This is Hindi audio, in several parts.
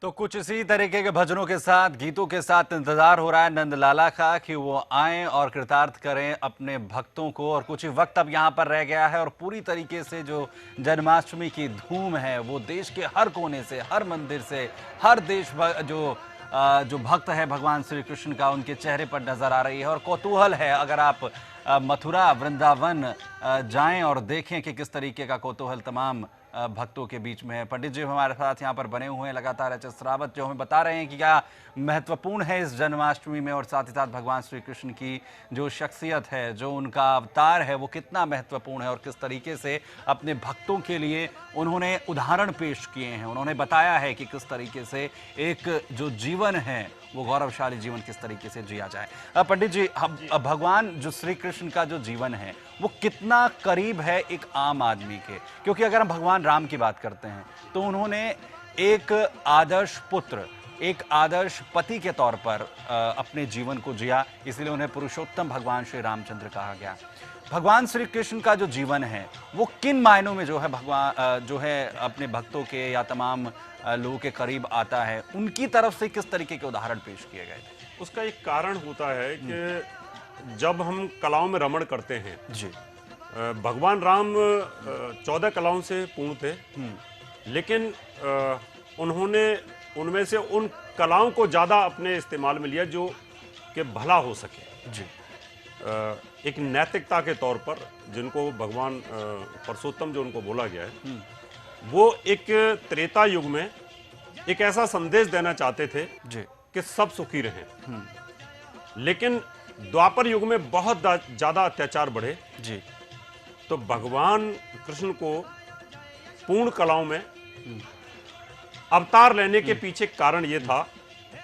तो कुछ इसी तरीके के भजनों के साथ, गीतों के साथ इंतजार हो रहा है नंदलाला का कि वो आएं और कृतार्थ करें अपने भक्तों को। और कुछ ही वक्त अब यहाँ पर रह गया है और पूरी तरीके से जो जन्माष्टमी की धूम है वो देश के हर कोने से, हर मंदिर से, हर जो भक्त है भगवान श्री कृष्ण का, उनके चेहरे पर नजर आ रही है। और कौतूहल है, अगर आप मथुरा वृंदावन जाएं और देखें कि किस तरीके का कौतूहल तमाम भक्तों के बीच में है। पंडित जी हमारे साथ यहाँ पर बने हुए हैं लगातार, एच एस रावत, जो हमें बता रहे हैं कि क्या महत्वपूर्ण है इस जन्माष्टमी में और साथ ही साथ भगवान श्री कृष्ण की जो शख्सियत है, जो उनका अवतार है, वो कितना महत्वपूर्ण है और किस तरीके से अपने भक्तों के लिए उन्होंने उदाहरण पेश किए हैं। उन्होंने बताया है कि किस तरीके से एक जो जीवन है वो गौरवशाली जीवन किस तरीके से जिया जाए। पंडित जी, भगवान जो श्री कृष्ण का जो जीवन है वो कितना करीब है एक आम आदमी के? क्योंकि अगर हम भगवान राम की बात करते हैं तो उन्होंने एक आदर्श पुत्र, एक आदर्श पति के तौर पर अपने जीवन को जिया, इसलिए उन्हें पुरुषोत्तम भगवान श्री रामचंद्र कहा गया। भगवान श्री कृष्ण का जो जीवन है वो किन मायनों में जो है भगवान जो है अपने भक्तों के या तमाम लोगों के करीब आता है, उनकी तरफ से किस तरीके के उदाहरण पेश किए गए थे? उसका एक कारण होता है कि जब हम कलाओं में रमण करते हैं जी, भगवान राम 14 कलाओं से पूर्ण थे, लेकिन उन्होंने उनमें से उन कलाओं को ज्यादा अपने इस्तेमाल में लिया जो कि भला हो सके जी। एक नैतिकता के तौर पर जिनको भगवान पुरुषोत्तम जो उनको बोला गया है, वो एक त्रेता युग में एक ऐसा संदेश देना चाहते थे जी कि सब सुखी रहें, लेकिन द्वापर युग में बहुत ज्यादा अत्याचार बढ़े जी। तो भगवान कृष्ण को पूर्ण कलाओं में अवतार लेने के पीछे कारण ये था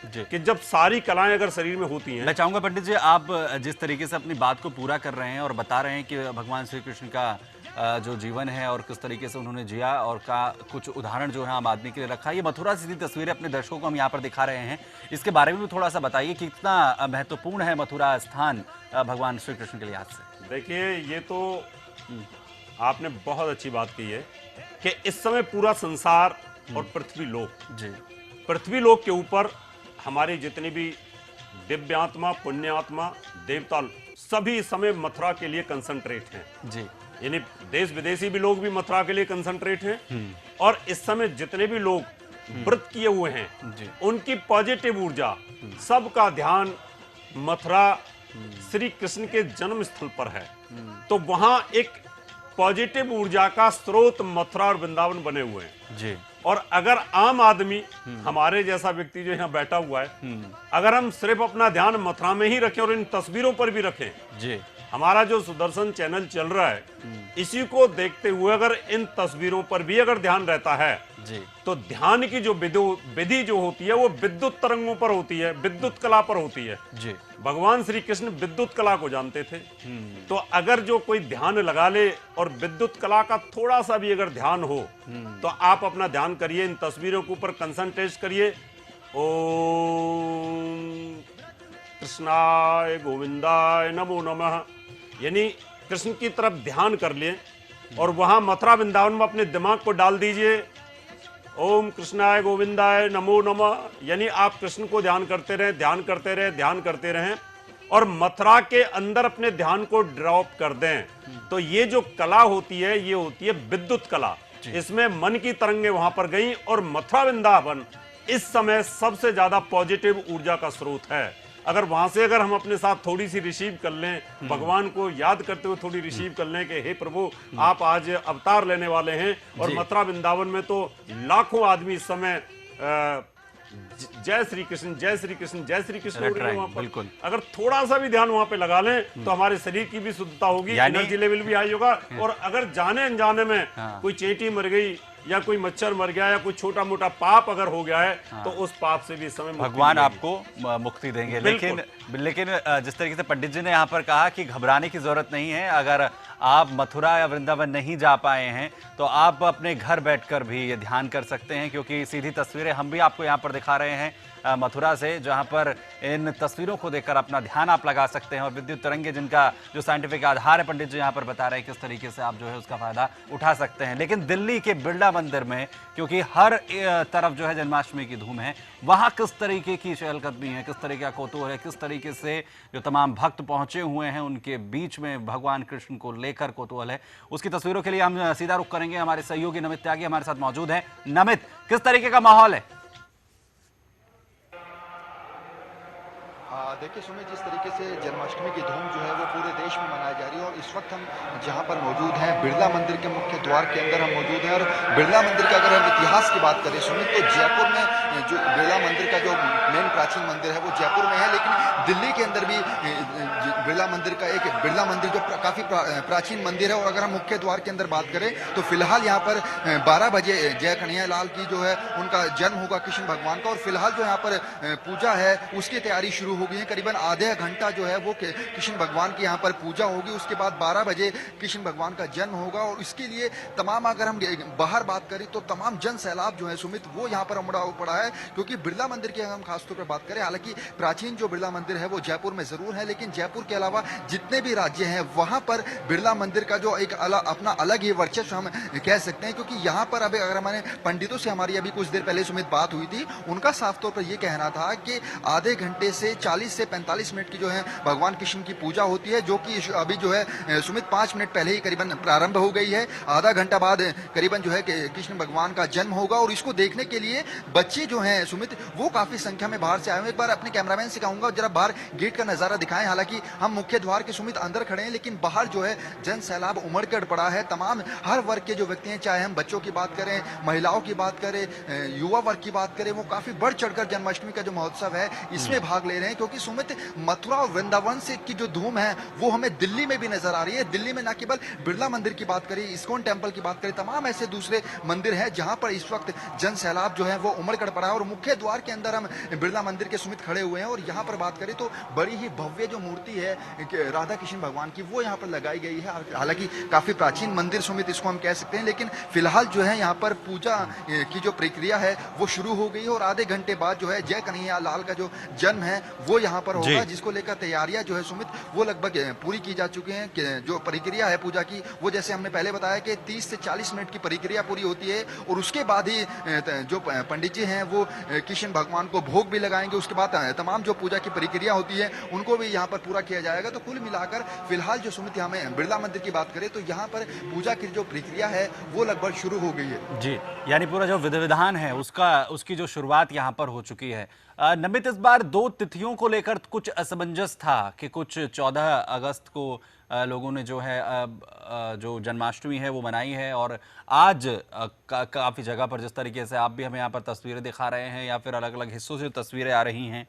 कि जब सारी कलाएं अगर शरीर में होती हैं। मैं चाहूंगा पंडित जी, आप जिस तरीके से अपनी बात को पूरा कर रहे हैं और बता रहे हैं कि भगवान श्री कृष्ण का जो जीवन है और किस तरीके से उन्होंने जिया और का कुछ उदाहरण जो है आम आदमी के लिए रखा, ये मथुरा से सीधी तस्वीरें अपने दर्शकों को हम यहाँ पर दिखा रहे हैं, इसके बारे में भी थोड़ा सा बताइए कि कितना महत्वपूर्ण है मथुरा स्थान भगवान श्री कृष्ण के लिहाज से। देखिए, ये तो आपने बहुत अच्छी बात की है कि इस समय पूरा संसार और पृथ्वी लोक के ऊपर हमारे जितने भी दिव्यात्मा, पुण्यात्मा, देवता सभी इस समय मथुरा के लिए कंसंट्रेट हैं जी। यानी देश विदेशी भी लोग भी मथुरा के लिए कंसंट्रेट हैं और इस समय जितने भी लोग व्रत किए हुए हैं उनकी पॉजिटिव ऊर्जा, सबका ध्यान मथुरा श्री कृष्ण के जन्म स्थल पर है। तो वहां एक पॉजिटिव ऊर्जा का स्रोत मथुरा और वृंदावन बने हुए हैं जी। और अगर आम आदमी, हमारे जैसा व्यक्ति जो यहाँ बैठा हुआ है, अगर हम सिर्फ अपना ध्यान मथुरा में ही रखें और इन तस्वीरों पर भी रखें जी, हमारा जो सुदर्शन चैनल चल रहा है इसी को देखते हुए अगर इन तस्वीरों पर भी अगर ध्यान रहता है जी, तो ध्यान की जो विधि जो होती है वो विद्युत तरंगों पर होती है, विद्युत कला पर होती है जी। भगवान श्री कृष्ण विद्युत कला को जानते थे, तो अगर जो कोई ध्यान लगा ले और विद्युत कला का थोड़ा सा भी अगर ध्यान हो तो आप अपना ध्यान करिए, इन तस्वीरों के ऊपर कंसंट्रेट करिए। ओम कृष्णाय गोविंदाय नमो नमः, यानी कृष्ण की तरफ ध्यान कर लिए और वहां मथुरा वृंदावन में अपने दिमाग को डाल दीजिए। ओम कृष्णाय गोविंदाय नमो नमः, यानी आप कृष्ण को ध्यान करते रहे, ध्यान करते रहे, ध्यान करते रहें और मथुरा के अंदर अपने ध्यान को ड्रॉप कर दें। तो ये जो कला होती है ये होती है विद्युत कला, इसमें मन की तरंगें वहां पर गई और मथुरा वृंदावन इस समय सबसे ज्यादा पॉजिटिव ऊर्जा का स्रोत है। अगर वहां से अगर हम अपने साथ थोड़ी सी रिसीव कर लें, भगवान को याद करते हुए थोड़ी रिसीव कर लें कि हे प्रभु आप आज अवतार लेने वाले हैं, और मथुरा वृंदावन में तो लाखों आदमी इस समय जय श्री कृष्ण जय श्री कृष्ण जय श्री कृष्ण हो रहे हैं वहां पर। बिल्कुल, अगर थोड़ा सा भी ध्यान वहां पे लगा लें तो हमारे शरीर की भी शुद्धता होगी, एनर्जी लेवल भी हाई होगा। और अगर जाने अनजाने में कोई चींटी मर गई या कोई मच्छर मर गया या कोई छोटा मोटा पाप अगर हो गया है तो उस पाप से भी समय भगवान आपको मुक्ति देंगे। लेकिन जिस तरीके से पंडित जी ने यहाँ पर कहा कि घबराने की जरूरत नहीं है, अगर आप मथुरा या वृंदावन नहीं जा पाए हैं तो आप अपने घर बैठकर भी ये ध्यान कर सकते हैं, क्योंकि सीधी तस्वीरें हम भी आपको यहाँ पर दिखा रहे हैं मथुरा से, जहाँ पर इन तस्वीरों को देखकर अपना ध्यान आप लगा सकते हैं और विद्युत तरंगे जिनका जो साइंटिफिक आधार है पंडित जी यहाँ पर बता रहे हैं किस तरीके से आप जो है उसका फायदा उठा सकते हैं। लेकिन दिल्ली के बिरला मंदिर में, क्योंकि हर तरफ जो है जन्माष्टमी की धूम है, वहां किस तरीके की चहलकदमी है, किस तरीके का कौतूहल है, किस तरीके से जो तमाम भक्त पहुंचे हुए हैं उनके बीच में भगवान कृष्ण को लेकर कौतूहल है, उसकी तस्वीरों के लिए हम सीधा रुख करेंगे। हमारे सहयोगी नमित त्यागी हमारे साथ मौजूद हैं। नमित, किस तरीके का माहौल है? देखिए सुमित, जिस तरीके से जन्माष्टमी की धूम जो है वो पूरे देश में मनाई जा रही है और इस वक्त हम जहां पर मौजूद हैं बिरला मंदिर के मुख्य द्वार के अंदर हम मौजूद हैं। और बिरला मंदिर का अगर हम इतिहास की बात करें सुमित, तो जयपुर में जो बिरला मंदिर का जो मेन प्राचीन मंदिर है वो जयपुर में है, लेकिन दिल्ली के अंदर भी बिरला मंदिर का एक बिरला मंदिर जो काफी प्राचीन मंदिर है। और अगर हम मुख्य द्वार के अंदर बात करें तो फिलहाल यहाँ पर 12 बजे जय कन्हैया लाल की जो है उनका जन्म होगा कृष्ण भगवान का, और फिलहाल जो यहाँ पर पूजा है उसकी तैयारी शुरू हो गई है। करीबन आधे घंटा जो है वो कृष्ण भगवान की यहाँ पर पूजा होगी, उसके बाद 12 बजे कृष्ण भगवान का जन्म होगा। और इसके लिए तमाम, अगर हम बाहर बात करें तो तमाम जन सैलाब जो है सुमित वो यहाँ पर उमड़ा पड़ा है, क्योंकि बिरला मंदिर की हम खासतौर पर बात करें, हालांकि प्राचीन जो बिरला मंदिर है वो जयपुर में जरूर है, लेकिन जयपुर के अलावा जितने भी राज्य हैं वहां पर बिरला मंदिर का जो एक अपना अलग ही वर्चस्व हम कह सकते हैं। क्योंकि यहाँ पर अभी अगर हमारे पंडितों से हमारी अभी कुछ देर पहले सुमित बात हुई थी, उनका साफ तौर पर यह कहना था कि आधे घंटे से 40 से 45 मिनट की जो है भगवान कृष्ण की पूजा होती है, जो कि अभी जो है सुमित 5 मिनट पहले ही करीबन प्रारंभ हो गई है। आधा घंटा बाद करीबन जो है कृष्ण भगवान का जन्म होगा, और इसको देखने के लिए बच्चे जो हैं सुमित वो काफी संख्या में बाहर से आए हुए। एक बार अपने कैमरामैन से कहूंगा जरा बाहर गेट का नजारा दिखाएं। हालांकि हम मुख्य द्वार के सुमित अंदर खड़े हैं, लेकिन बाहर जो है जन सैलाब उमड़ कर पड़ा है। तमाम हर वर्ग के जो व्यक्ति हैं, चाहे हम बच्चों की बात करें, महिलाओं की बात करें, युवा वर्ग की बात करें, वो काफी बढ़ चढ़कर जन्माष्टमी का जो महोत्सव है इसमें भाग ले रहे हैं। क्योंकि सुमित मथुरा और वृंदावन से की जो धूम है वो हमें दिल्ली में भी नजर आ रही है। दिल्ली में न केवल बिरला मंदिर की बात करें, इस्कॉन टेम्पल की बात करें, तमाम ऐसे दूसरे मंदिर हैं जहां पर इस वक्त जन सैलाब जो है वो उमड़ कर पड़ा है। और मुख्य द्वार के अंदर हम बिरला मंदिर के सुमित खड़े हुए हैं, और यहाँ पर बात करें तो बड़ी ही भव्य जो मूर्ति है राधा कृष्ण भगवान की वो यहाँ पर लगाई गई है। हालांकि काफी प्राचीन मंदिर सुमित इसको हम कह सकते हैं, लेकिन फिलहाल जो है यहाँ पर पूजा की जो प्रक्रिया है वो शुरू हो गई है, और आधे घंटे बाद जो है जय कन्हैया लाल का जो जन्म है वो यहाँ पर होगा, जिसको लेकर तैयारियां जो है सुमित वो लगभग पूरी की जा चुकी हैं। जो प्रक्रिया है पूजा की वो जैसे हमने पहले बताया कि 30 से 40 मिनट की प्रक्रिया पूरी होती है, और उसके बाद ही जो पंडित जी हैं वो कृष्ण भगवान को भोग भी लगाएंगे। उसके बाद तमाम जो पूजा की प्रक्रिया होती है उनको भी यहाँ पर पूरा किया जाएगा। तो कुल मिलाकर फिलहाल जो सुमित हमें बिरला मंदिर की बात करें तो यहाँ पर पूजा की जो प्रक्रिया है वो लगभग शुरू हो गई है जी, यानी पूरा जो विधि विधान है उसकी जो शुरुआत यहाँ पर हो चुकी है। नमित, इस बार 2 तिथियों को लेकर कुछ असमंजस था कि कुछ 14 अगस्त को लोगों ने जो है जो जन्माष्टमी है वो मनाई है, और आज काफ़ी जगह पर जिस तरीके से आप भी हमें यहाँ पर तस्वीरें दिखा रहे हैं या फिर अलग अलग हिस्सों से तस्वीरें आ रही हैं,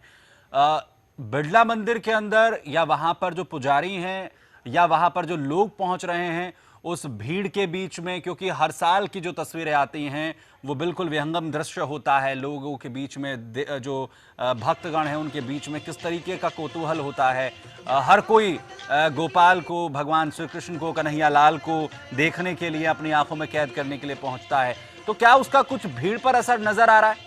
बिरला मंदिर के अंदर या वहाँ पर जो पुजारी हैं या वहाँ पर जो लोग पहुँच रहे हैं उस भीड़ के बीच में, क्योंकि हर साल की जो तस्वीरें आती हैं वो बिल्कुल विहंगम दृश्य होता है, लोगों के बीच में जो भक्तगण हैं उनके बीच में किस तरीके का कौतूहल होता है। हर कोई गोपाल को, भगवान श्री कृष्ण को, कन्हैया लाल को देखने के लिए, अपनी आंखों में कैद करने के लिए पहुंचता है। तो क्या उसका कुछ भीड़ पर असर नजर आ रहा है?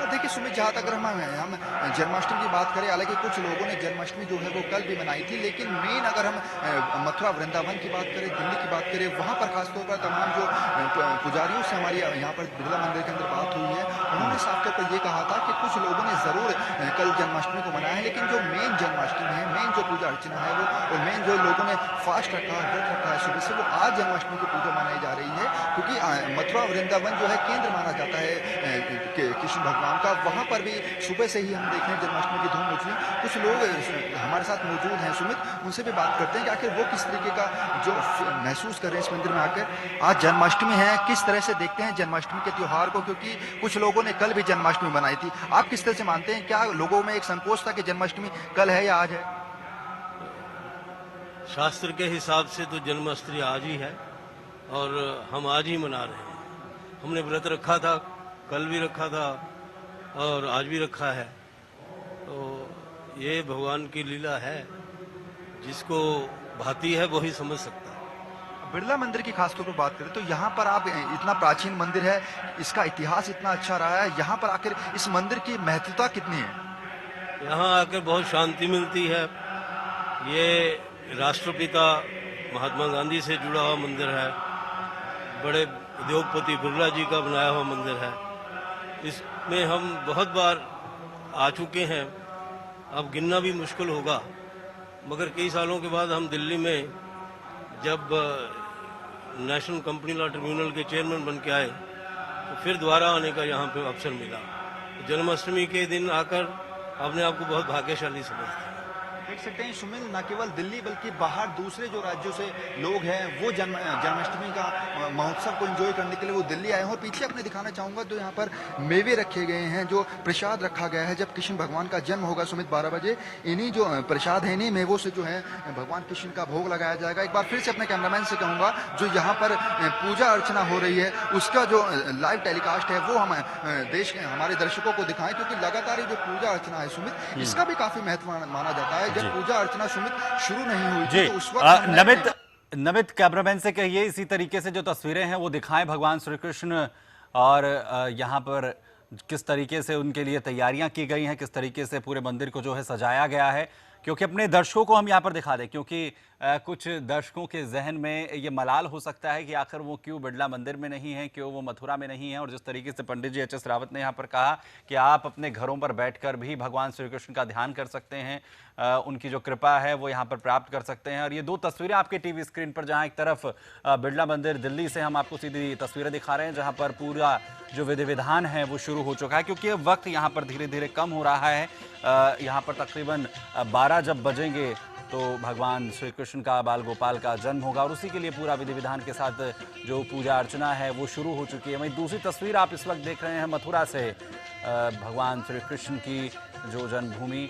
देखिए सुमित, जहाँ तक हम जन्माष्टमी की बात करें, हालांकि कुछ लोगों ने जन्माष्टमी जो है वो कल भी मनाई थी, लेकिन मेन अगर हम मथुरा वृंदावन की बात करें, दिल्ली की बात करें, वहाँ पर खासतौर पर तमाम जो पुजारियों से हमारी यहाँ पर बिरला मंदिर के अंदर बात हुई है, उन्होंने साफ तौर पर ये कहा था कि कुछ लोगों ने जरूर कल जन्माष्टमी को मनाया है, लेकिन जो मेन जन्माष्टमी है, मेन जो पूजा अर्चना है वो, और मेन जो लोगों ने फास्ट रखा है, व्रत रखा है सुबह से, वो आज जन्माष्टमी की पूजा मनाई जा रही है। क्योंकि मथुरा वृंदावन जो है केंद्र माना जाता है कृष्ण भगवान का, वहां पर भी सुबह से ही हम देख रहे हैं जन्माष्टमी की धूम मची। कुछ लोग हमारे साथ मौजूद हैं सुमित, उनसे भी बात करते हैं कि आखिर वो किस तरीके का जो महसूस कर रहे हैं इस मंदिर में आकर। आज जन्माष्टमी है, किस तरह से देखते हैं जन्माष्टमी के त्योहार को, क्योंकि कुछ लोगों ने कल भी जन्माष्टमी मनाई थी, आप किस तरह से मानते हैं? क्या लोगों में एक संकोच था कि जन्माष्टमी कल है या आज है? शास्त्र के हिसाब से तो जन्माष्टमी आज ही है, और हम आज ही मना रहे हैं। हमने व्रत रखा था, कल भी रखा था और आज भी रखा है। तो ये भगवान की लीला है, जिसको भाती है वही समझ सकता है। बिरला मंदिर की खासतौर पर बात करें तो यहाँ पर आप, इतना प्राचीन मंदिर है, इसका इतिहास इतना अच्छा रहा है, यहाँ पर आकर इस मंदिर की महत्वता कितनी है? यहाँ आकर बहुत शांति मिलती है। ये राष्ट्रपिता महात्मा गांधी से जुड़ा हुआ मंदिर है, बड़े उद्योगपति बिरला जी का बनाया हुआ मंदिर है। इसमें हम बहुत बार आ चुके हैं, अब गिनना भी मुश्किल होगा। मगर कई सालों के बाद हम दिल्ली में जब नेशनल कंपनी लॉ ट्रिब्यूनल के चेयरमैन बन के आए तो फिर दोबारा आने का यहाँ पे अवसर मिला। जन्माष्टमी के दिन आकर अपने आप को बहुत भाग्यशाली समझते हैं। देख सकते हैं सुमिल, न केवल दिल्ली बल्कि बाहर दूसरे जो राज्यों से लोग हैं वो जन्माष्टमी का महोत्सव को एंजॉय करने के लिए वो दिल्ली आए हैं। और पीछे अपने दिखाना चाहूंगा तो यहाँ पर मेवे रखे गए हैं, जो प्रसाद रखा गया है। जब कृष्ण भगवान का जन्म होगा सुमित 12 बजे, इन्हीं जो प्रसाद है इन्हीं मेवों से जो है भगवान कृष्ण का भोग लगाया जाएगा। एक बार फिर से अपने कैमरामैन से कहूंगा, जो यहाँ पर पूजा अर्चना हो रही है उसका जो लाइव टेलीकास्ट है वो हम देश के हमारे दर्शकों को दिखाएं, क्योंकि लगातार ये जो पूजा अर्चना है सुमित, इसका भी काफी महत्व माना जाता है। जब पूजा अर्चना सुमित शुरू नहीं हुई थी तो उस वक्त नमित कैमरामैन से कहिए इसी तरीके से जो तस्वीरें हैं वो दिखाएं भगवान श्री कृष्ण, और यहाँ पर किस तरीके से उनके लिए तैयारियां की गई हैं, किस तरीके से पूरे मंदिर को जो है सजाया गया है। क्योंकि अपने दर्शकों को हम यहाँ पर दिखा दें, क्योंकि कुछ दर्शकों के जहन में ये मलाल हो सकता है कि आखिर वो क्यों बिड़ला मंदिर में नहीं है, क्यों वो मथुरा में नहीं है। और जिस तरीके से पंडित जी एच एस रावत ने यहाँ पर कहा कि आप अपने घरों पर बैठकर भी भगवान श्री कृष्ण का ध्यान कर सकते हैं, उनकी जो कृपा है वो यहाँ पर प्राप्त कर सकते हैं। और ये दो तस्वीरें आपके टीवी स्क्रीन पर, जहाँ एक तरफ बिड़ला मंदिर दिल्ली से हम आपको सीधी तस्वीरें दिखा रहे हैं, जहाँ पर पूरा जो विधि विधान है वो शुरू हो चुका है, क्योंकि वक्त यहाँ पर धीरे धीरे कम हो रहा है। यहाँ पर तकरीबन 12 जब बजेंगे तो भगवान श्री कृष्ण का बाल गोपाल का जन्म होगा, और उसी के लिए पूरा विधि विधान के साथ जो पूजा अर्चना है वो शुरू हो चुकी है। वहीं दूसरी तस्वीर आप इस वक्त देख रहे हैं मथुरा से, भगवान श्री कृष्ण की जो जन्मभूमि,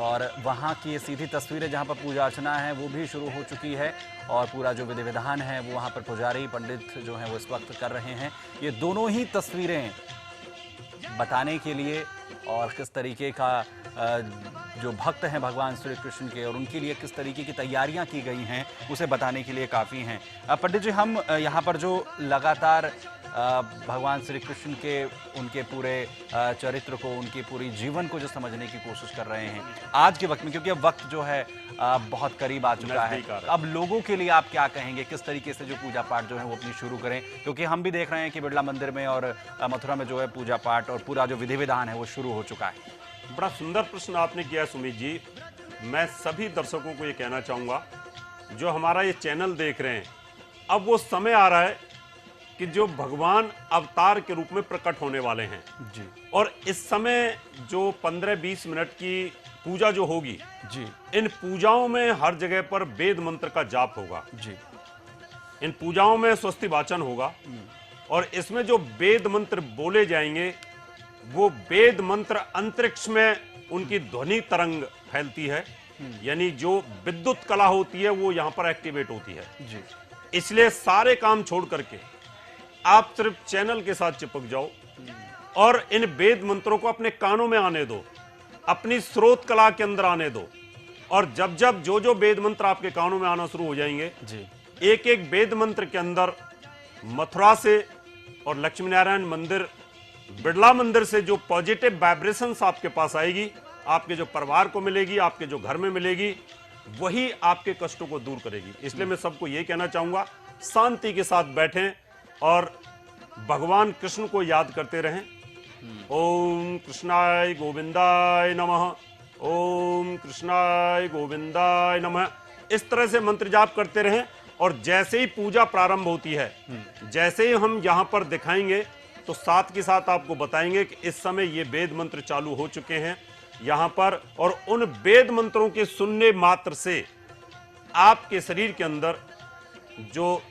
और वहाँ की ये सीधी तस्वीरें जहाँ पर पूजा अर्चना है वो भी शुरू हो चुकी है, और पूरा जो विधि विधान है वो वहाँ पर पुजारी पंडित जो हैं वो इस वक्त कर रहे हैं। ये दोनों ही तस्वीरें बताने के लिए, और किस तरीके का जो भक्त हैं भगवान श्री कृष्ण के और उनके लिए किस तरीके की तैयारियां की गई हैं उसे बताने के लिए काफ़ी हैं। पंडित जी, हम यहाँ पर जो लगातार भगवान श्री कृष्ण के उनके पूरे चरित्र को, उनकी पूरी जीवन को जो समझने की कोशिश कर रहे हैं आज के वक्त में, क्योंकि अब वक्त जो है बहुत करीब आ चुका है, अब लोगों के लिए आप क्या कहेंगे, किस तरीके से जो पूजा पाठ जो है वो अपनी शुरू करें? क्योंकि हम भी देख रहे हैं कि बिड़ला मंदिर में और मथुरा में जो है पूजा पाठ और पूरा जो विधि विधान है वो शुरू हो चुका है। बड़ा सुंदर प्रश्न आपने किया सुमित जी। मैं सभी दर्शकों को ये कहना चाहूँगा जो हमारा ये चैनल देख रहे हैं, अब वो समय आ रहा है कि जो भगवान अवतार के रूप में प्रकट होने वाले हैं जी, और इस समय जो 15-20 मिनट की पूजा जो होगी जी, इन पूजाओं में हर जगह पर वेद मंत्र का जाप होगा जी, इन पूजाओं में स्वस्ति वाचन होगा, और इसमें जो वेद मंत्र बोले जाएंगे वो वेद मंत्र अंतरिक्ष में उनकी ध्वनि तरंग फैलती है, यानी जो विद्युत कला होती है वो यहाँ पर एक्टिवेट होती है जी। इसलिए सारे काम छोड़ करके आप सिर्फ चैनल के साथ चिपक जाओ और इन वेद मंत्रों को अपने कानों में आने दो, अपनी स्रोत कला के अंदर आने दो, और जब जब जो जो वेद मंत्र आपके कानों में आना शुरू हो जाएंगे जी, एक एक वेद मंत्र के अंदर मथुरा से और लक्ष्मी नारायण मंदिर बिड़ला मंदिर से जो पॉजिटिव वाइब्रेशंस आपके पास आएगी, आपके जो परिवार को मिलेगी, आपके जो घर में मिलेगी, वही आपके कष्टों को दूर करेगी। इसलिए मैं सबको यही कहना चाहूंगा, शांति के साथ बैठें और भगवान कृष्ण को याद करते रहें। ओम कृष्णाय गोविंदाय नमः, ओम कृष्णाय गोविंदाय नमः, इस तरह से मंत्र जाप करते रहें। और जैसे ही पूजा प्रारंभ होती है, जैसे ही हम यहाँ पर दिखाएंगे तो साथ के साथ आपको बताएंगे कि इस समय ये वेद मंत्र चालू हो चुके हैं यहाँ पर, और उन वेद मंत्रों के सुनने मात्र से आपके शरीर के अंदर जो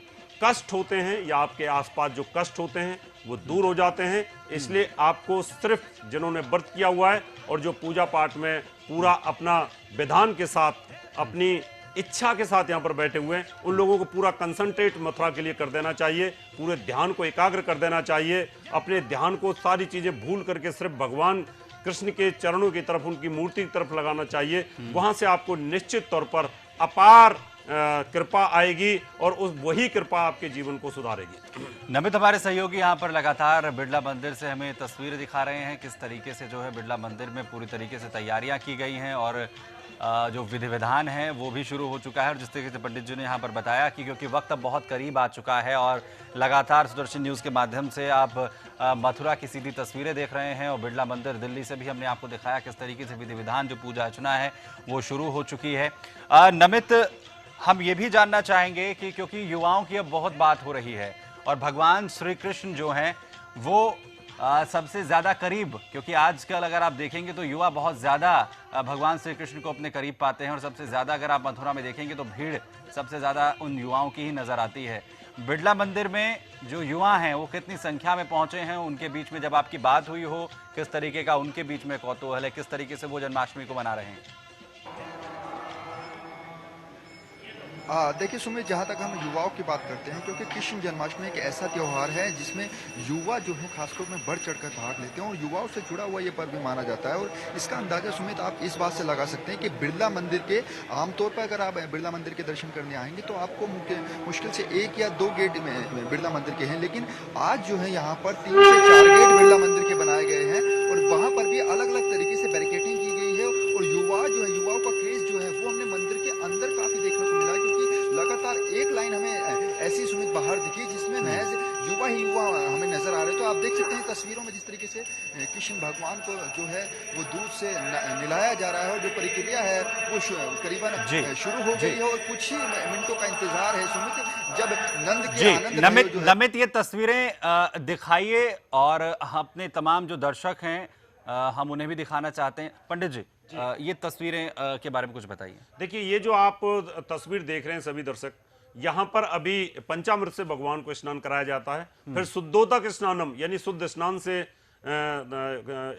कष्ट होते हैं या आपके आसपास जो कष्ट होते हैं वो दूर हो जाते हैं। इसलिए आपको सिर्फ जिन्होंने व्रत किया हुआ है और जो पूजा पाठ में पूरा अपना विधान के साथ अपनी इच्छा के साथ यहाँ पर बैठे हुए हैं, उन लोगों को पूरा कंसंट्रेट मथुरा के लिए कर देना चाहिए, पूरे ध्यान को एकाग्र कर देना चाहिए, अपने ध्यान को सारी चीजें भूल करके सिर्फ भगवान कृष्ण के चरणों की तरफ, उनकी मूर्ति की तरफ लगाना चाहिए। वहां से आपको निश्चित तौर पर अपार कृपा आएगी और उस वही कृपा आपके जीवन को सुधारेगी। नमित, हमारे सहयोगी यहाँ पर लगातार बिड़ला मंदिर से हमें तस्वीरें दिखा रहे हैं किस तरीके से जो है बिड़ला मंदिर में पूरी तरीके से तैयारियां की गई हैं, और जो विधि विधान है वो भी शुरू हो चुका है। और जिस तरीके से पंडित जी ने यहाँ पर बताया कि क्योंकि वक्त अब बहुत करीब आ चुका है और लगातार सुदर्शन न्यूज़ के माध्यम से आप मथुरा की सीधी तस्वीरें देख रहे हैं और बिरला मंदिर दिल्ली से भी हमने आपको दिखाया किस तरीके से विधि विधान जो पूजा अर्चना है वो शुरू हो चुकी है। नमित, हम ये भी जानना चाहेंगे कि क्योंकि युवाओं की अब बहुत बात हो रही है और भगवान श्री कृष्ण जो हैं वो सबसे ज़्यादा करीब, क्योंकि आजकल अगर आप देखेंगे तो युवा बहुत ज़्यादा भगवान श्री कृष्ण को अपने करीब पाते हैं और सबसे ज़्यादा अगर आप मथुरा में देखेंगे तो भीड़ सबसे ज़्यादा उन युवाओं की ही नज़र आती है। बिरला मंदिर में जो युवा हैं वो कितनी संख्या में पहुंचे हैं, उनके बीच में जब आपकी बात हुई हो किस तरीके का उनके बीच में कौतूहल है, किस तरीके से वो जन्माष्टमी को मना रहे हैं? देखिए सुमित, जहाँ तक हम युवाओं की बात करते हैं, क्योंकि कृष्ण जन्माष्टमी एक ऐसा त्यौहार है जिसमें युवा जो है खासतौर में बढ़ चढ़कर भाग लेते हैं और युवाओं से जुड़ा हुआ ये पर्व भी माना जाता है। और इसका अंदाजा सुमित आप इस बात से लगा सकते हैं कि बिरला मंदिर के आमतौर पर अगर आप बिरला मंदिर के दर्शन करने आएंगे तो आपको मुश्किल से 1 या 2 गेट में बिरला मंदिर के हैं, लेकिन आज जो है यहाँ पर 3 से 4 गेट बिरला मंदिर के बनाए गए हैं और वहाँ पर भी अलग अलग तरीके से बैरिकेडिंग की गई है। और युवाओं का क्रेज जो है वो हमने मंदिर के अंदर काफी देखने को मिला, क्योंकि लगातार एक लाइन हमें ऐसी सुमित बाहर दिखी जिसमें महज युवा ही युवा हमें नजर आ रहे। तो आप देख सकते हैं तस्वीरों में जिस तरीके से कृष्ण भगवान को जो है वो दूध से निलाया जा रहा है और जो प्रक्रिया है वो करीबन शुरू हो गई है और कुछ ही मिनटों का इंतजार है सुमित, जब नंद के आनंद नमित ये तस्वीरें दिखाइए और अपने तमाम जो दर्शक हैं हम उन्हें भी दिखाना चाहते हैं। पंडित जी, ये तस्वीरें के बारे में कुछ बताइए। देखिए, ये जो आप तस्वीर देख रहे हैं सभी दर्शक, यहाँ पर अभी पंचामृत से भगवान को स्नान कराया जाता है, फिर शुद्धोदक स्नानम यानी शुद्ध स्नान से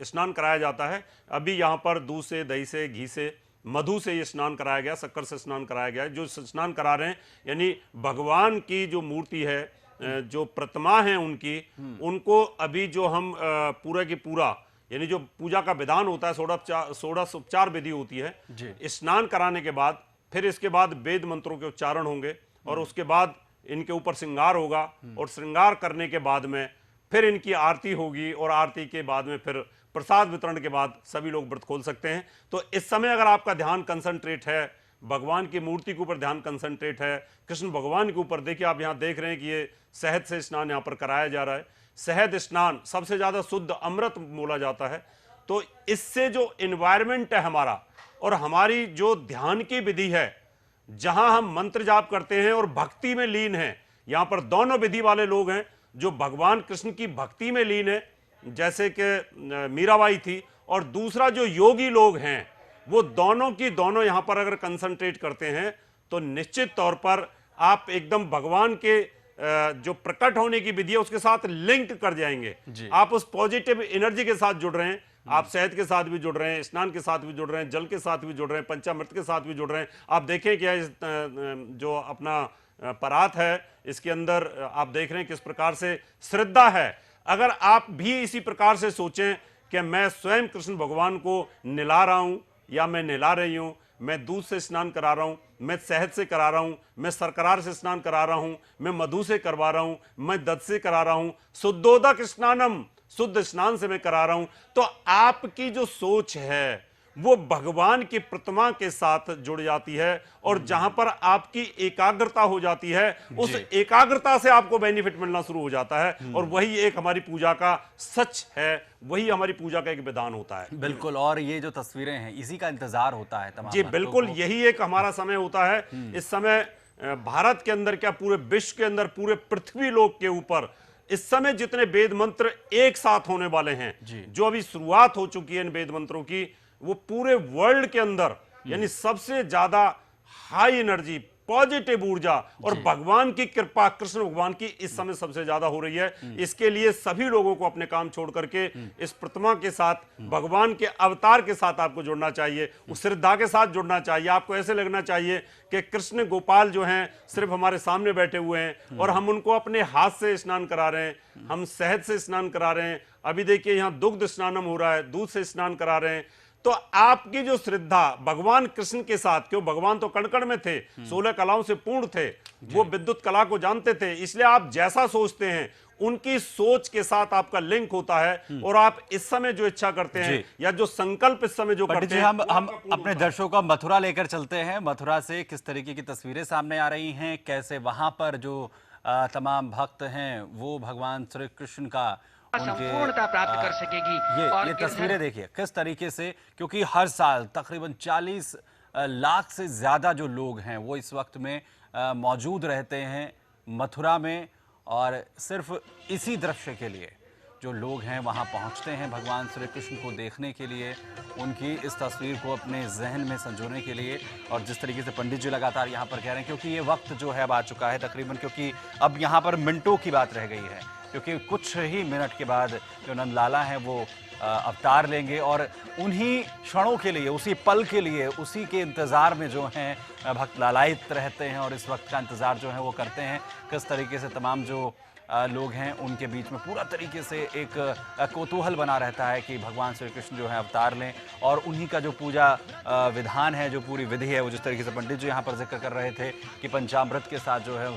स्नान कराया जाता है। अभी यहाँ पर दूध से, दही से, घी से, मधु से ये स्नान कराया गया, शक्कर से स्नान कराया गया। जो स्नान करा रहे हैं यानी भगवान की जो मूर्ति है, जो प्रतिमा है उनकी, उनको अभी जो हम पूरा की पूरा यानी जो पूजा का विधान होता है, षोडशोपचार विधि होती है, स्नान कराने के बाद फिर इसके बाद वेद मंत्रों के उच्चारण होंगे और उसके बाद इनके ऊपर श्रृंगार होगा और श्रृंगार करने के बाद में फिर इनकी आरती होगी और आरती के बाद में फिर प्रसाद वितरण के बाद सभी लोग व्रत खोल सकते हैं। तो इस समय अगर आपका ध्यान कंसंट्रेट है, भगवान की मूर्ति के ऊपर ध्यान कंसंट्रेट है, कृष्ण भगवान के ऊपर, देखिए आप यहाँ देख रहे हैं कि ये शहद से स्नान यहाँ पर कराया जा रहा है। शहद स्नान सबसे ज्यादा शुद्ध अमृत बोला जाता है। तो इससे जो एनवायरमेंट है हमारा और हमारी जो ध्यान की विधि है, जहां हम मंत्र जाप करते हैं और भक्ति में लीन हैं, यहां पर दोनों विधि वाले लोग हैं जो भगवान कृष्ण की भक्ति में लीन है, जैसे कि मीराबाई थी, और दूसरा जो योगी लोग हैं वो दोनों की दोनों यहां पर अगर कंसंट्रेट करते हैं तो निश्चित तौर पर आप एकदम भगवान के जो प्रकट होने की विधि है उसके साथ लिंक कर जाएंगे। आप उस पॉजिटिव एनर्जी के साथ जुड़ रहे हैं, आप शहद के साथ भी जुड़ रहे हैं, स्नान के साथ भी जुड़ रहे हैं, जल के साथ भी जुड़ रहे हैं, पंचामृत के साथ भी जुड़ रहे हैं। आप देखें क्या इस जो अपना परात है इसके अंदर आप देख रहे हैं किस प्रकार से श्रद्धा है। अगर आप भी इसी प्रकार से सोचें कि मैं स्वयं कृष्ण भगवान को निला रहा हूं या मैं निला रही हूं, मैं दूध से स्नान करा रहा हूं, मैं शहद से करा रहा हूं, मैं सरकरार से स्नान करा रहा हूं, मैं मधु से करवा रहा हूं, मैं दध से करा रहा हूं, शुद्धोदक स्नानम शुद्ध स्नान से मैं करा रहा हूं, तो आपकी जो सोच है वो भगवान की प्रतिमा के साथ जुड़ जाती है और जहां पर आपकी एकाग्रता हो जाती है उस एकाग्रता से आपको बेनिफिट मिलना शुरू हो जाता है। और वही एक हमारी पूजा का सच है, वही हमारी पूजा का एक विधान होता है। बिल्कुल, और ये जो तस्वीरें हैं इसी का इंतजार होता है तमाम। जी बिल्कुल, यही एक हमारा समय होता है। इस समय भारत के अंदर क्या पूरे विश्व के अंदर, पूरे पृथ्वी लोक के ऊपर इस समय जितने वेद मंत्र एक साथ होने वाले हैं, जो अभी शुरुआत हो चुकी है इन वेद मंत्रों की, वो पूरे वर्ल्ड के अंदर यानी सबसे ज्यादा हाई एनर्जी, पॉजिटिव ऊर्जा और भगवान की कृपा, कृष्ण भगवान की इस समय सबसे ज्यादा हो रही है। इसके लिए सभी लोगों को अपने काम छोड़ करके इस प्रतिमा के साथ, भगवान के अवतार के साथ आपको जुड़ना चाहिए, उस श्रद्धा के साथ जुड़ना चाहिए। आपको ऐसे लगना चाहिए कि कृष्ण गोपाल जो हैं सिर्फ हमारे सामने बैठे हुए हैं और हम उनको अपने हाथ से स्नान करा रहे हैं, हम शहद से स्नान करा रहे हैं। अभी देखिए यहाँ दुग्ध स्नानम हो रहा है, दूध से स्नान करा रहे हैं। तो आपकी जो श्रद्धा भगवान कृष्ण के साथ, क्यों भगवान तो कण कण में थे, 16 कलाओं से पूर्ण थे, वो विद्युत कला को जानते थे, इसलिए आप जैसा सोचते हैं उनकी सोच के साथ आपका लिंक होता है और आप इस समय जो इच्छा करते हैं या जो संकल्प इस समय जो पंडित करते जी, हैं हम वो आपका पूर्ण अपने होता है। दर्शकों को मथुरा लेकर चलते हैं। मथुरा से किस तरीके की तस्वीरें सामने आ रही हैं, कैसे वहां पर जो तमाम भक्त हैं वो भगवान श्री कृष्ण का उनके संपूर्णता प्राप्त कर सकेगी। और ये गिरधर तस्वीरें देखिए किस तरीके से, क्योंकि हर साल तकरीबन 40 लाख से ज्यादा जो लोग हैं वो इस वक्त में मौजूद रहते हैं मथुरा में, और सिर्फ इसी दृश्य के लिए जो लोग हैं वहां पहुंचते हैं भगवान श्री कृष्ण को देखने के लिए, उनकी इस तस्वीर को अपने जहन में संजोने के लिए। और जिस तरीके से पंडित जी लगातार यहाँ पर कह रहे हैं, क्योंकि ये वक्त जो है अब आ चुका है तकरीबन, क्योंकि अब यहाँ पर मिनटों की बात रह गई है, क्योंकि कुछ ही मिनट के बाद जो नंदलाला हैं वो अवतार लेंगे, और उन्हीं क्षणों के लिए, उसी पल के लिए, उसी के इंतज़ार में जो हैं भक्त लालायित रहते हैं और इस वक्त का इंतज़ार जो है वो करते हैं। किस तरीके से तमाम जो लोग हैं उनके बीच में पूरा तरीके से एक कौतूहल बना रहता है कि भगवान श्री कृष्ण जो है अवतार लें, और उन्हीं का जो पूजा विधान है, जो पूरी विधि है, वो जिस तरीके से पंडित जी यहाँ पर जिक्र कर रहे थे कि पंचामृत के साथ जो है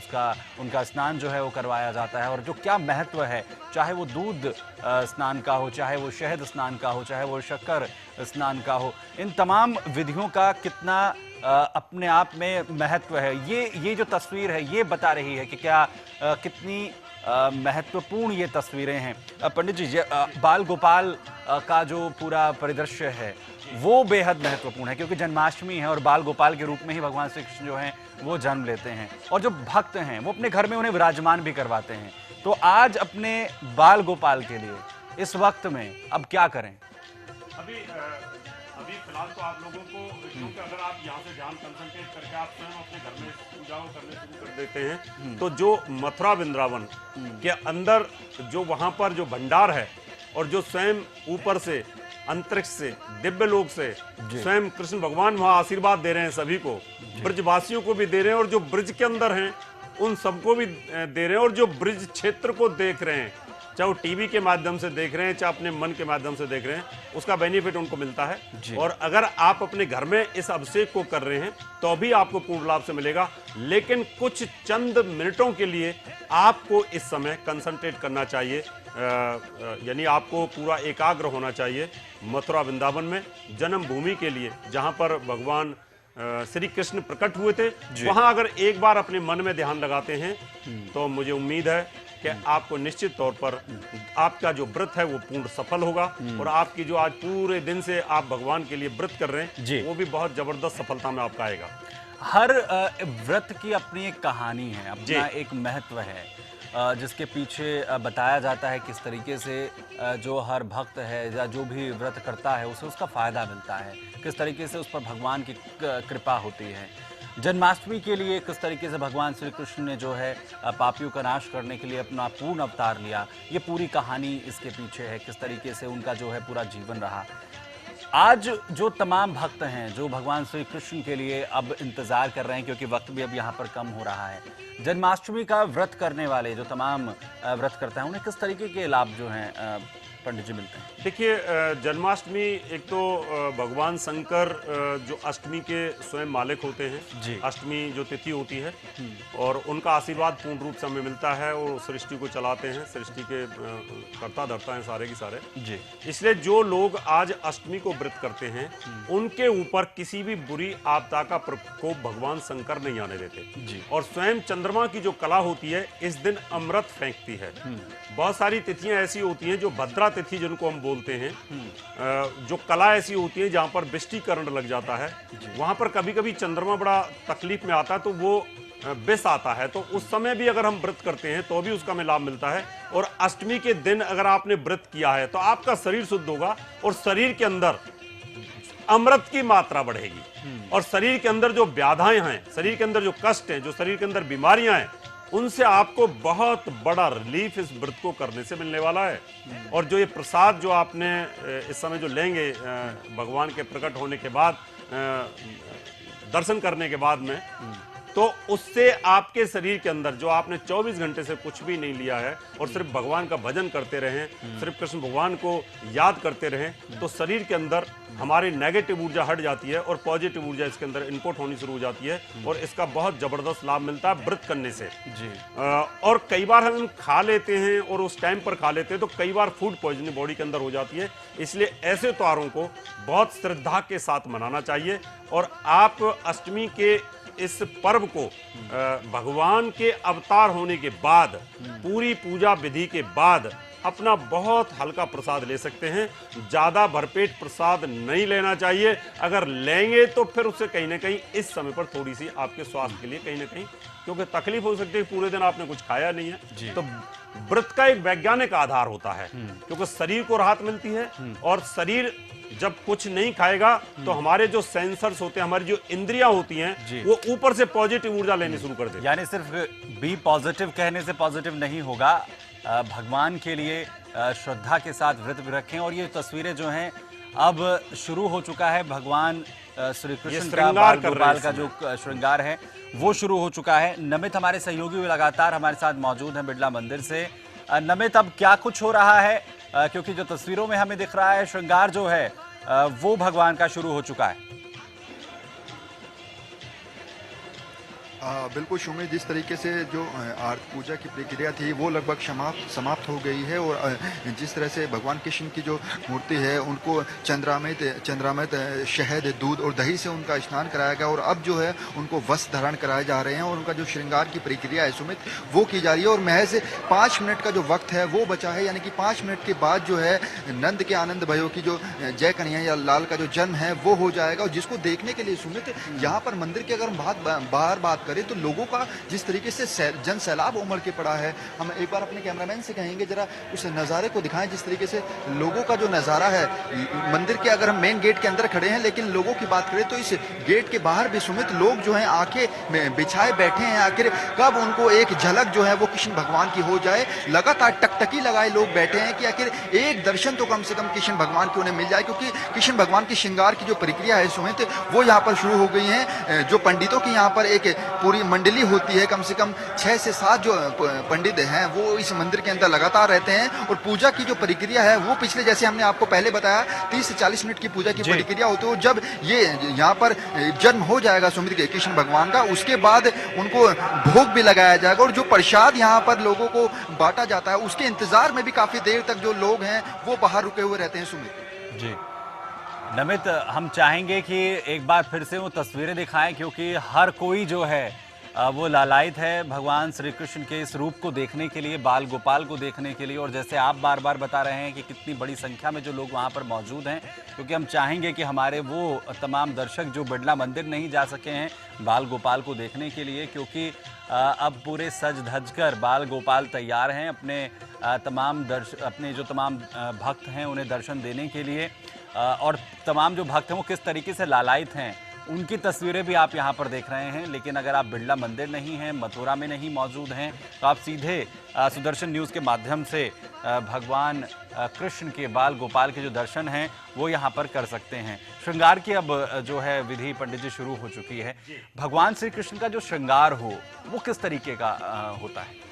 उनका स्नान जो है वो करवाया जाता है, और जो क्या महत्व है, चाहे वो दूध स्नान का हो, चाहे वो शहद स्नान का हो, चाहे वो शक्कर स्नान का हो, इन तमाम विधियों का कितना अपने आप में महत्व है। ये जो तस्वीर है ये बता रही है कि क्या कितनी महत्वपूर्ण ये तस्वीरें हैं। पंडित जी, बाल गोपाल का जो पूरा परिदृश्य है वो बेहद महत्वपूर्ण है, क्योंकि जन्माष्टमी है और बाल गोपाल के रूप में ही भगवान श्री कृष्ण जो हैं वो जन्म लेते हैं, और जो भक्त हैं वो अपने घर में उन्हें विराजमान भी करवाते हैं। तो आज अपने बाल गोपाल के लिए इस वक्त में अब क्या करें? अभी फिलहाल तो आप लोगों को, क्योंकि अगर आप यहाँ से ध्यान कंसंट्रेट करके आप स्वयं अपने घर में पूजाओं करने शुरू कर देते हैं, तो जो मथुरा वृंदावन के अंदर जो वहां पर जो भंडार है, और जो स्वयं ऊपर से अंतरिक्ष से दिव्य लोक से स्वयं कृष्ण भगवान वहां आशीर्वाद दे रहे हैं सभी को, ब्रजवासियों को भी दे रहे हैं, और जो ब्रज के अंदर हैं उन सबको भी दे रहे हैं, और जो ब्रज क्षेत्र को देख रहे हैं, चाहे वो टीवी के माध्यम से देख रहे हैं, चाहे अपने मन के माध्यम से देख रहे हैं, उसका बेनिफिट उनको मिलता है। और अगर आप अपने घर में इस अभिषेक को कर रहे हैं तो भी आपको पूर्ण लाभ से मिलेगा, लेकिन कुछ चंद मिनटों के लिए आपको इस समय कंसंट्रेट करना चाहिए, यानी आपको पूरा एकाग्र होना चाहिए मथुरा वृंदावन में, जन्मभूमि के लिए, जहां पर भगवान श्री कृष्ण प्रकट हुए थे। वहां अगर एक बार अपने मन में ध्यान लगाते हैं तो मुझे उम्मीद है कि आपको निश्चित तौर पर आपका जो व्रत है वो पूर्ण सफल होगा, और आपकी जो आज पूरे दिन से आप भगवान के लिए व्रत कर रहे हैं वो भी बहुत जबरदस्त सफलता में आपका आएगा। हर व्रत की अपनी एक कहानी है, अपना एक महत्व है, जिसके पीछे बताया जाता है किस तरीके से जो हर भक्त है या जो भी व्रत करता है उसे उसका फायदा मिलता है, किस तरीके से उस पर भगवान की कृपा होती है। जन्माष्टमी के लिए किस तरीके से भगवान श्री कृष्ण ने जो है पापियों का नाश करने के लिए अपना पूर्ण अवतार लिया, ये पूरी कहानी इसके पीछे है, किस तरीके से उनका जो है पूरा जीवन रहा। आज जो तमाम भक्त हैं जो भगवान श्री कृष्ण के लिए अब इंतजार कर रहे हैं, क्योंकि वक्त भी अब यहाँ पर कम हो रहा है, जन्माष्टमी का व्रत करने वाले जो तमाम व्रत करते हैं उन्हें किस तरीके के लाभ जो हैं पंडित जी मिलते हैं? देखिए, जन्माष्टमी एक तो भगवान शंकर जो अष्टमी के स्वयं मालिक होते हैं, अष्टमी जो तिथि होती है, और उनका आशीर्वाद पूर्ण रूप से हमें मिलता है, और सृष्टि को चलाते हैं, सृष्टि के कर्ता धर्ता हैं सारे के सारे जी। इसलिए जो लोग आज अष्टमी को व्रत करते हैं उनके ऊपर किसी भी बुरी आपदा का प्रकोप भगवान शंकर नहीं आने देते जी। और स्वयं चंद्रमा की जो कला होती है इस दिन अमृत फेंकती है। बहुत सारी तिथियां ऐसी होती हैं जो भद्रा तिथि जिनको हम बोलते हैं, जो कला ऐसी होती है जहां पर वृष्टिकरण लग जाता है, वहां पर कभी कभी चंद्रमा बड़ा तकलीफ में आता है तो वो विष आता है, तो उस समय भी अगर हम व्रत करते हैं तो भी उसका हमें लाभ मिलता है। और अष्टमी के दिन अगर आपने व्रत किया है तो आपका शरीर शुद्ध होगा और शरीर के अंदर अमृत की मात्रा बढ़ेगी, और शरीर के अंदर जो व्याधाएं हैं, शरीर के अंदर जो कष्ट हैं, जो शरीर के अंदर बीमारियां हैं, उनसे आपको बहुत बड़ा रिलीफ इस व्रत को करने से मिलने वाला है। और जो ये प्रसाद जो आपने इस समय जो लेंगे भगवान के प्रकट होने के बाद, दर्शन करने के बाद में, तो उससे आपके शरीर के अंदर जो आपने 24 घंटे से कुछ भी नहीं लिया है और सिर्फ भगवान का भजन करते रहें, सिर्फ कृष्ण भगवान को याद करते रहें, तो शरीर के अंदर हमारी नेगेटिव ऊर्जा हट जाती है और पॉजिटिव ऊर्जा इसके अंदर इनपुट होनी शुरू हो जाती है और इसका बहुत जबरदस्त लाभ मिलता है व्रत करने से जी। और कई बार हम खा लेते हैं और उस टाइम पर खा लेते हैं तो कई बार फूड पॉइजनिंग बॉडी के अंदर हो जाती है। इसलिए ऐसे त्योहारों को बहुत श्रद्धा के साथ मनाना चाहिए और आप अष्टमी के इस पर्व को भगवान के अवतार होने के बाद पूरी पूजा विधि के बाद अपना बहुत हल्का प्रसाद ले सकते हैं। ज्यादा भरपेट प्रसाद नहीं लेना चाहिए, अगर लेंगे तो फिर उससे कहीं ना कहीं इस समय पर थोड़ी सी आपके स्वास्थ्य के लिए कहीं ना कहीं क्योंकि तकलीफ हो सकती है, पूरे दिन आपने कुछ खाया नहीं है। तो व्रत का एक वैज्ञानिक आधार होता है क्योंकि शरीर को राहत मिलती है और शरीर जब कुछ नहीं खाएगा तो हमारे जो सेंसर्स होते हैं, हमारी जो इंद्रियां होती हैं, वो ऊपर से पॉजिटिव ऊर्जा लेनी शुरू कर देती है। यानी सिर्फ बी पॉजिटिव कहने से पॉजिटिव नहीं होगा, भगवान के लिए श्रद्धा के साथ व्रत भी रखें। और ये तस्वीरें जो हैं अब शुरू हो चुका है, भगवान श्री कृष्ण का बाल गोपाल का जो श्रृंगार है वो शुरू हो चुका है। नमित हमारे सहयोगी लगातार हमारे साथ मौजूद हैं बिड़ला मंदिर से। नमित, अब क्या कुछ हो रहा है, क्योंकि जो तस्वीरों में हमें दिख रहा है श्रृंगार जो है वो भगवान का शुरू हो चुका है। बिल्कुल सुमित, जिस तरीके से जो आरती पूजा की प्रक्रिया थी वो लगभग समाप्त हो गई है और जिस तरह से भगवान कृष्ण की जो मूर्ति है उनको चंद्रामृत शहद, दूध और दही से उनका स्नान कराया गया और अब जो है उनको वस्त्र धारण कराए जा रहे हैं और उनका जो श्रृंगार की प्रक्रिया है सुमित वो की जा रही है और महज 5 मिनट का जो वक्त है वो बचा है, यानी कि 5 मिनट के बाद जो है नंद के आनंद भयो की जो जय कन्हैया या लाल का जो जन्म है वो हो जाएगा। और जिसको देखने के लिए सुमित यहाँ पर मंदिर की अगर हम बाहर बात करें तो लोगों का जिस तरीके से जन सैलाब उमड़ के पड़ा है, हम एक बार अपने कैमरामैन से कहेंगे जरा उस नज़ारे को दिखाएं, जिस तरीके से लोगों का जो नज़ारा है मंदिर के। अगर हम मेन गेट के अंदर खड़े हैं लेकिन लोगों की बात करें तो इस गेट के बाहर भी सुमित लोग जो हैं आंखें बिछाए बैठे हैं, आखिर कब उनको एक झलक जो है वो कृष्ण भगवान की हो जाए। लगातार टकटकी लगाए लोग बैठे हैं कि आखिर एक दर्शन तो कम से कम कृष्ण भगवान की उन्हें मिल जाए, क्योंकि कृष्ण भगवान की श्रृंगार की जो प्रक्रिया है सुमित वो यहाँ पर शुरू हो गई है। जो पंडितों की यहाँ पर एक पूरी मंडली होती है, कम से कम 6 से 7 जो पंडित हैं वो इस मंदिर के अंदर लगातार रहते हैं और पूजा की जो प्रक्रिया है वो पिछले, जैसे हमने आपको पहले बताया, 30 से 40 मिनट की पूजा की प्रक्रिया होती है। और जब ये यहाँ पर जन्म हो जाएगा सुमित के कृष्ण भगवान का, उसके बाद उनको भोग भी लगाया जाएगा और जो प्रसाद यहाँ पर लोगों को बांटा जाता है उसके इंतजार में भी काफी देर तक जो लोग हैं वो बाहर रुके हुए रहते हैं सुमित जी। नमित, हम चाहेंगे कि एक बार फिर से वो तस्वीरें दिखाएं, क्योंकि हर कोई जो है वो लालायित है भगवान श्री कृष्ण के इस रूप को देखने के लिए, बाल गोपाल को देखने के लिए। और जैसे आप बार बार बता रहे हैं कि कितनी बड़ी संख्या में जो लोग वहाँ पर मौजूद हैं, क्योंकि हम चाहेंगे कि हमारे वो तमाम दर्शक जो बिड़ला मंदिर नहीं जा सके हैं बाल गोपाल को देखने के लिए, क्योंकि अब पूरे सज धज कर बाल गोपाल तैयार हैं अपने अपने जो तमाम भक्त हैं उन्हें दर्शन देने के लिए। और तमाम जो भक्त हैं वो किस तरीके से लालायित हैं उनकी तस्वीरें भी आप यहाँ पर देख रहे हैं। लेकिन अगर आप बिड़ला मंदिर नहीं हैं, मथुरा में नहीं मौजूद हैं, तो आप सीधे सुदर्शन न्यूज़ के माध्यम से भगवान कृष्ण के बाल गोपाल के जो दर्शन हैं वो यहाँ पर कर सकते हैं। श्रृंगार की अब जो है विधि पंडित जी शुरू हो चुकी है। भगवान श्री कृष्ण का जो श्रृंगार हो वो किस तरीके का होता है?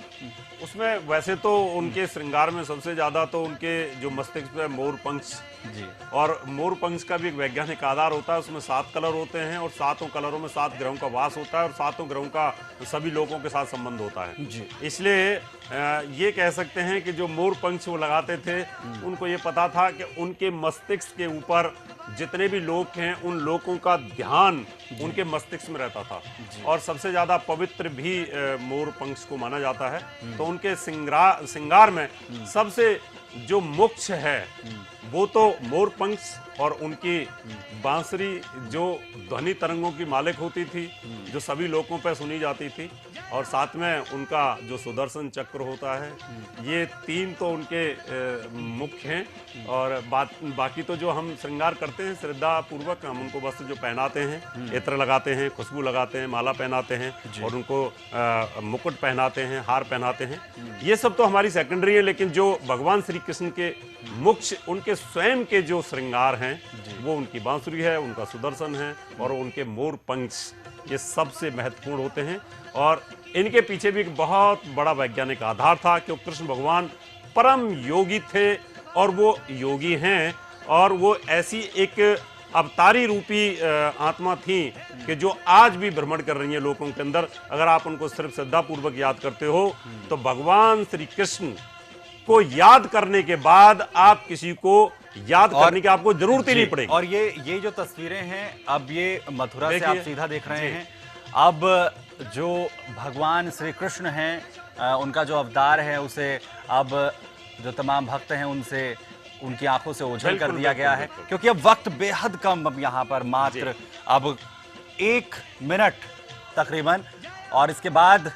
उसमें वैसे तो उनके श्रृंगार में सबसे ज्यादा तो उनके जो मस्तिष्क पे मोर पंख जी, और मोर पंख का भी एक वैज्ञानिक आधार होता है। उसमें 7 कलर होते हैं और 7 कलरों में 7 ग्रहों का वास होता है और 7 ग्रहों का सभी लोगों के साथ संबंध होता है जी। इसलिए ये कह सकते हैं कि जो मोर पंख वो लगाते थे उनको ये पता था कि उनके मस्तिष्क के ऊपर जितने भी लोग हैं उन लोगों का ध्यान उनके मस्तिष्क में रहता था और सबसे ज्यादा पवित्र भी मोर पंख को माना जाता है। तो उनके श्रृंगार में सबसे जो मुख्य है वो तो मोर पंख और उनकी बांसुरी जो ध्वनि तरंगों की मालिक होती थी, जो सभी लोगों पर सुनी जाती थी, और साथ में उनका जो सुदर्शन चक्र होता है। ये 3 तो उनके मुख्य हैं। और बाकी तो जो हम श्रृंगार करते हैं श्रद्धा पूर्वक, हम उनको वस्त्र जो पहनाते हैं, इत्र लगाते हैं, खुशबू लगाते हैं, माला पहनाते हैं और उनको मुकुट पहनाते हैं, हार पहनाते हैं, ये सब तो हमारी सेकेंडरी है। लेकिन जो भगवान श्री कृष्ण के मुख्य उनके स्वयं के जो श्रृंगार हैं वो उनकी बांसुरी है, उनका सुदर्शन है और उनके मोर पंख ये सबसे महत्वपूर्ण होते हैं। और इनके पीछे भी एक बहुत बड़ा वैज्ञानिक आधार था कि कृष्ण भगवान परम योगी थे और वो योगी हैं, और वो ऐसी एक अवतारी रूपी आत्मा थी कि जो आज भी भ्रमण कर रही हैं लोगों के अंदर। अगर आप उनको सिर्फ श्रद्धापूर्वक याद करते हो तो भगवान श्री कृष्ण को याद करने के बाद आप किसी को याद करने की आपको जरूरत ही नहीं पड़ेगी। और ये जो तस्वीरें हैं, अब ये मथुरा से आप सीधा देख रहे हैं। अब जो भगवान श्री कृष्ण हैं, उनका जो अवतार है उसे अब जो तमाम भक्त हैं उनसे उनकी आंखों से ओझल कर दिया गया है, क्योंकि अब वक्त बेहद कम, अब यहाँ पर मात्र अब 1 मिनट तकरीबन, और इसके बाद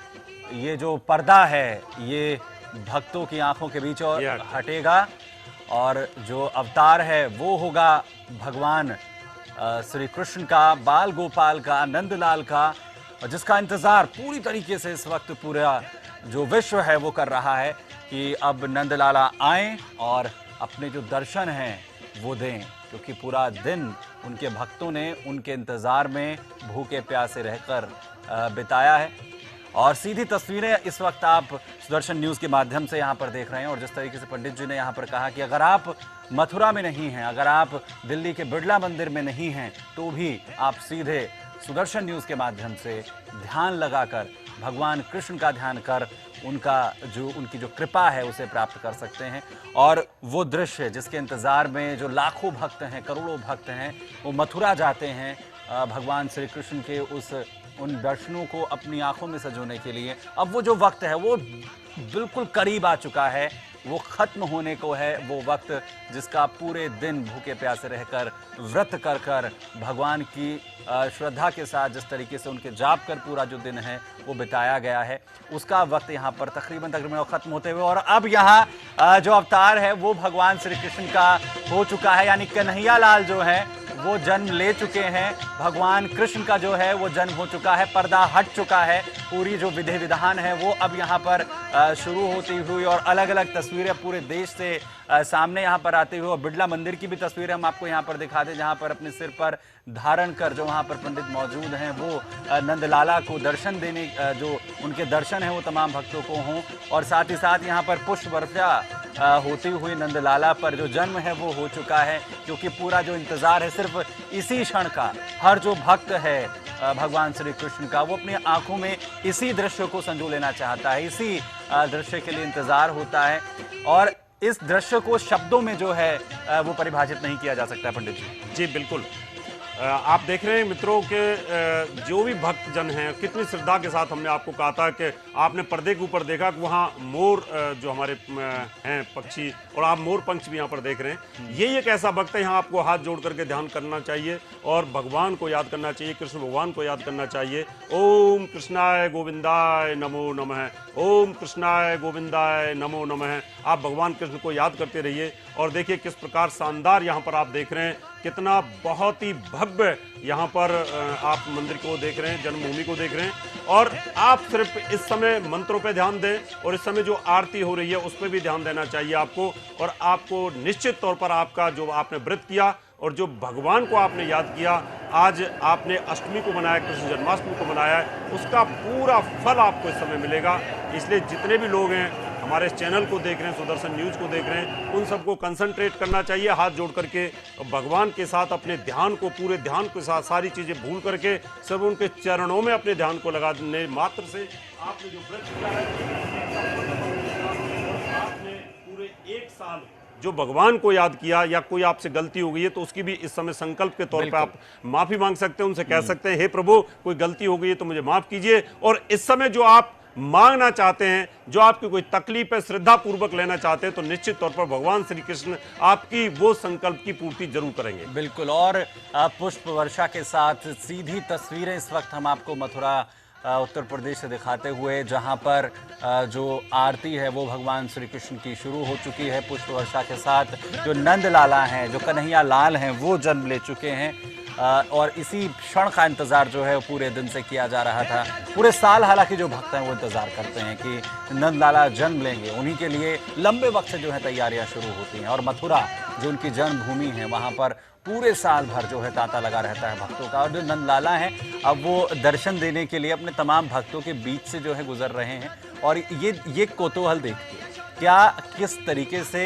ये जो पर्दा है ये भक्तों की आंखों के बीच और हटेगा, और जो अवतार है वो होगा भगवान श्री कृष्ण का, बाल गोपाल का, नंदलाल का, जिसका इंतजार पूरी तरीके से इस वक्त पूरा जो विश्व है वो कर रहा है कि अब नंदलाला आएं और अपने जो दर्शन हैं वो दें, क्योंकि पूरा दिन उनके भक्तों ने उनके इंतजार में भूखे प्यासे रहकर बिताया है। और सीधी तस्वीरें इस वक्त आप सुदर्शन न्यूज़ के माध्यम से यहाँ पर देख रहे हैं। और जिस तरीके से पंडित जी ने यहाँ पर कहा कि अगर आप मथुरा में नहीं हैं, अगर आप दिल्ली के बिरला मंदिर में नहीं हैं, तो भी आप सीधे सुदर्शन न्यूज़ के माध्यम से ध्यान लगाकर भगवान कृष्ण का ध्यान कर उनकी जो कृपा है उसे प्राप्त कर सकते हैं। और वो दृश्य जिसके इंतज़ार में जो लाखों भक्त हैं, करोड़ों भक्त हैं, वो मथुरा जाते हैं भगवान श्री कृष्ण के उन दर्शनों को अपनी आंखों में सजोने के लिए। अब वो जो वक्त है वो बिल्कुल करीब आ चुका है, वो खत्म होने को है, वो वक्त जिसका पूरे दिन भूखे प्यासे रहकर व्रत कर कर भगवान की श्रद्धा के साथ जिस तरीके से उनके जाप कर पूरा जो दिन है वो बिताया गया है, उसका वक्त यहाँ पर तकरीबन खत्म होते हुए, और अब यहाँ जो अवतार है वो भगवान श्री कृष्ण का हो चुका है, यानी कन्हैया लाल जो है वो जन्म ले चुके हैं, भगवान कृष्ण का जो है वो जन्म हो चुका है, पर्दा हट चुका है, पूरी जो विधि विधान है वो अब यहाँ पर शुरू होती हुई, और अलग अलग तस्वीरें पूरे देश से सामने यहाँ पर आते हुए, और बिरला मंदिर की भी तस्वीरें हम आपको यहाँ पर दिखा दें, जहाँ पर अपने सिर पर धारण कर जो वहाँ पर पंडित मौजूद हैं वो नंदलाला को दर्शन देने, जो उनके दर्शन हैं वो तमाम भक्तों को हों, और साथ ही साथ यहाँ पर पुष्प वर्षा होती हुई नंदलाला पर जो जन्म है वो हो चुका है, क्योंकि पूरा जो इंतज़ार है सिर्फ इसी क्षण का, हर जो भक्त है भगवान श्री कृष्ण का वो अपनी आंखों में इसी दृश्य को संजो लेना चाहता है, इसी दृश्य के लिए इंतज़ार होता है, और इस दृश्य को शब्दों में जो है वो परिभाषित नहीं किया जा सकता है। पंडित जी जी बिल्कुल, आप देख रहे हैं मित्रों के जो भी भक्तजन हैं कितनी श्रद्धा के साथ, हमने आपको कहा था कि आपने पर्दे के ऊपर देखा कि वहाँ मोर जो हमारे हैं पक्षी, और आप मोर पंख भी यहाँ पर देख रहे हैं। ये एक ऐसा वक्त है, यहाँ आपको हाथ जोड़ करके ध्यान करना चाहिए और भगवान को याद करना चाहिए, कृष्ण भगवान को याद करना चाहिए। ओम कृष्णाय गोविंदाय नमो नमः, ओम कृष्णाय गोविंदाय नमो नमः। आप भगवान कृष्ण को याद करते रहिए, और देखिए किस प्रकार शानदार यहाँ पर आप देख रहे हैं, कितना बहुत ही भव्य यहाँ पर आप मंदिर को देख रहे हैं, जन्मभूमि को देख रहे हैं। और आप सिर्फ इस समय मंत्रों पे ध्यान दें, और इस समय जो आरती हो रही है उस पर भी ध्यान देना चाहिए आपको, और आपको निश्चित तौर पर आपका जो आपने व्रत किया और जो भगवान को आपने याद किया, आज आपने अष्टमी को मनाया, कृष्ण जन्माष्टमी को मनाया है, उसका पूरा फल आपको इस समय मिलेगा। इसलिए जितने भी लोग हैं हमारे इस चैनल को देख रहे हैं, सुदर्शन न्यूज़ को देख रहे हैं, उन सबको कंसंट्रेट करना चाहिए, हाथ जोड़ करके भगवान के साथ अपने ध्यान को, पूरे ध्यान के साथ सारी चीज़ें भूल करके सब उनके चरणों में अपने ध्यान को लगाने मात्र से आपने जो व्रत किया है, आपने पूरे 1 साल जो भगवान को याद किया, या कोई आपसे गलती हो गई है तो उसकी भी इस समय संकल्प के तौर पे आप माफ़ी मांग सकते हैं, उनसे कह सकते हैं हे प्रभु कोई गलती हो गई है तो मुझे माफ़ कीजिए। और इस समय जो आप मांगना चाहते हैं, जो आपकी कोई तकलीफ है, श्रद्धा पूर्वक लेना चाहते हैं, तो निश्चित तौर पर भगवान श्री कृष्ण आपकी वो संकल्प की पूर्ति जरूर करेंगे। बिल्कुल। और पुष्प वर्षा के साथ सीधी तस्वीरें इस वक्त हम आपको मथुरा उत्तर प्रदेश से दिखाते हुए, जहां पर जो आरती है वो भगवान श्री कृष्ण की शुरू हो चुकी है। पुष्प वर्षा के साथ जो नंदलाला हैं, जो कन्हैया लाल हैं, वो जन्म ले चुके हैं, और इसी क्षण का इंतज़ार जो है पूरे दिन से किया जा रहा था। पूरे साल हालांकि जो भक्त हैं वो इंतज़ार करते हैं कि नंदलाला जन्म लेंगे, उन्हीं के लिए लंबे वक्त से जो है तैयारियां शुरू होती हैं। और मथुरा जो उनकी जन्मभूमि है, वहाँ पर पूरे साल भर जो है तांता लगा रहता है भक्तों का। और जो नंदलाला हैं अब वो दर्शन देने के लिए अपने तमाम भक्तों के बीच से जो है गुजर रहे हैं। और ये कौतूहल देखिए क्या किस तरीके से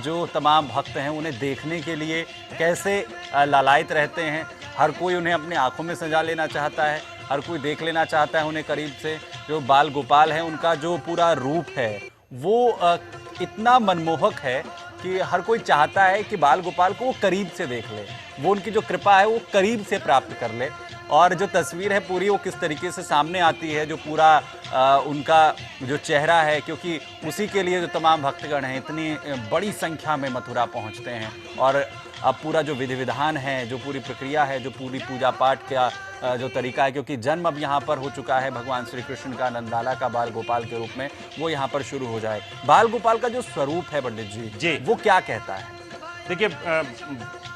जो तमाम भक्त हैं उन्हें देखने के लिए कैसे लालायित रहते हैं। हर कोई उन्हें अपनी आंखों में सजा लेना चाहता है, हर कोई देख लेना चाहता है उन्हें करीब से। जो बाल गोपाल हैं उनका जो पूरा रूप है वो इतना मनमोहक है कि हर कोई चाहता है कि बाल गोपाल को वो करीब से देख ले, वो उनकी जो कृपा है वो करीब से प्राप्त कर ले। और जो तस्वीर है पूरी वो किस तरीके से सामने आती है, जो पूरा उनका जो चेहरा है, क्योंकि उसी के लिए जो तमाम भक्तगण हैं इतनी बड़ी संख्या में मथुरा पहुंचते हैं। और अब पूरा जो विधि विधान है, जो पूरी प्रक्रिया है, जो पूरी पूजा पाठ का जो तरीका है, क्योंकि जन्म अब यहाँ पर हो चुका है भगवान श्री कृष्ण का नंदलाला का बाल गोपाल के रूप में, वो यहाँ पर शुरू हो जाए। बाल गोपाल का जो स्वरूप है पंडित जी वो क्या कहता है? देखिए,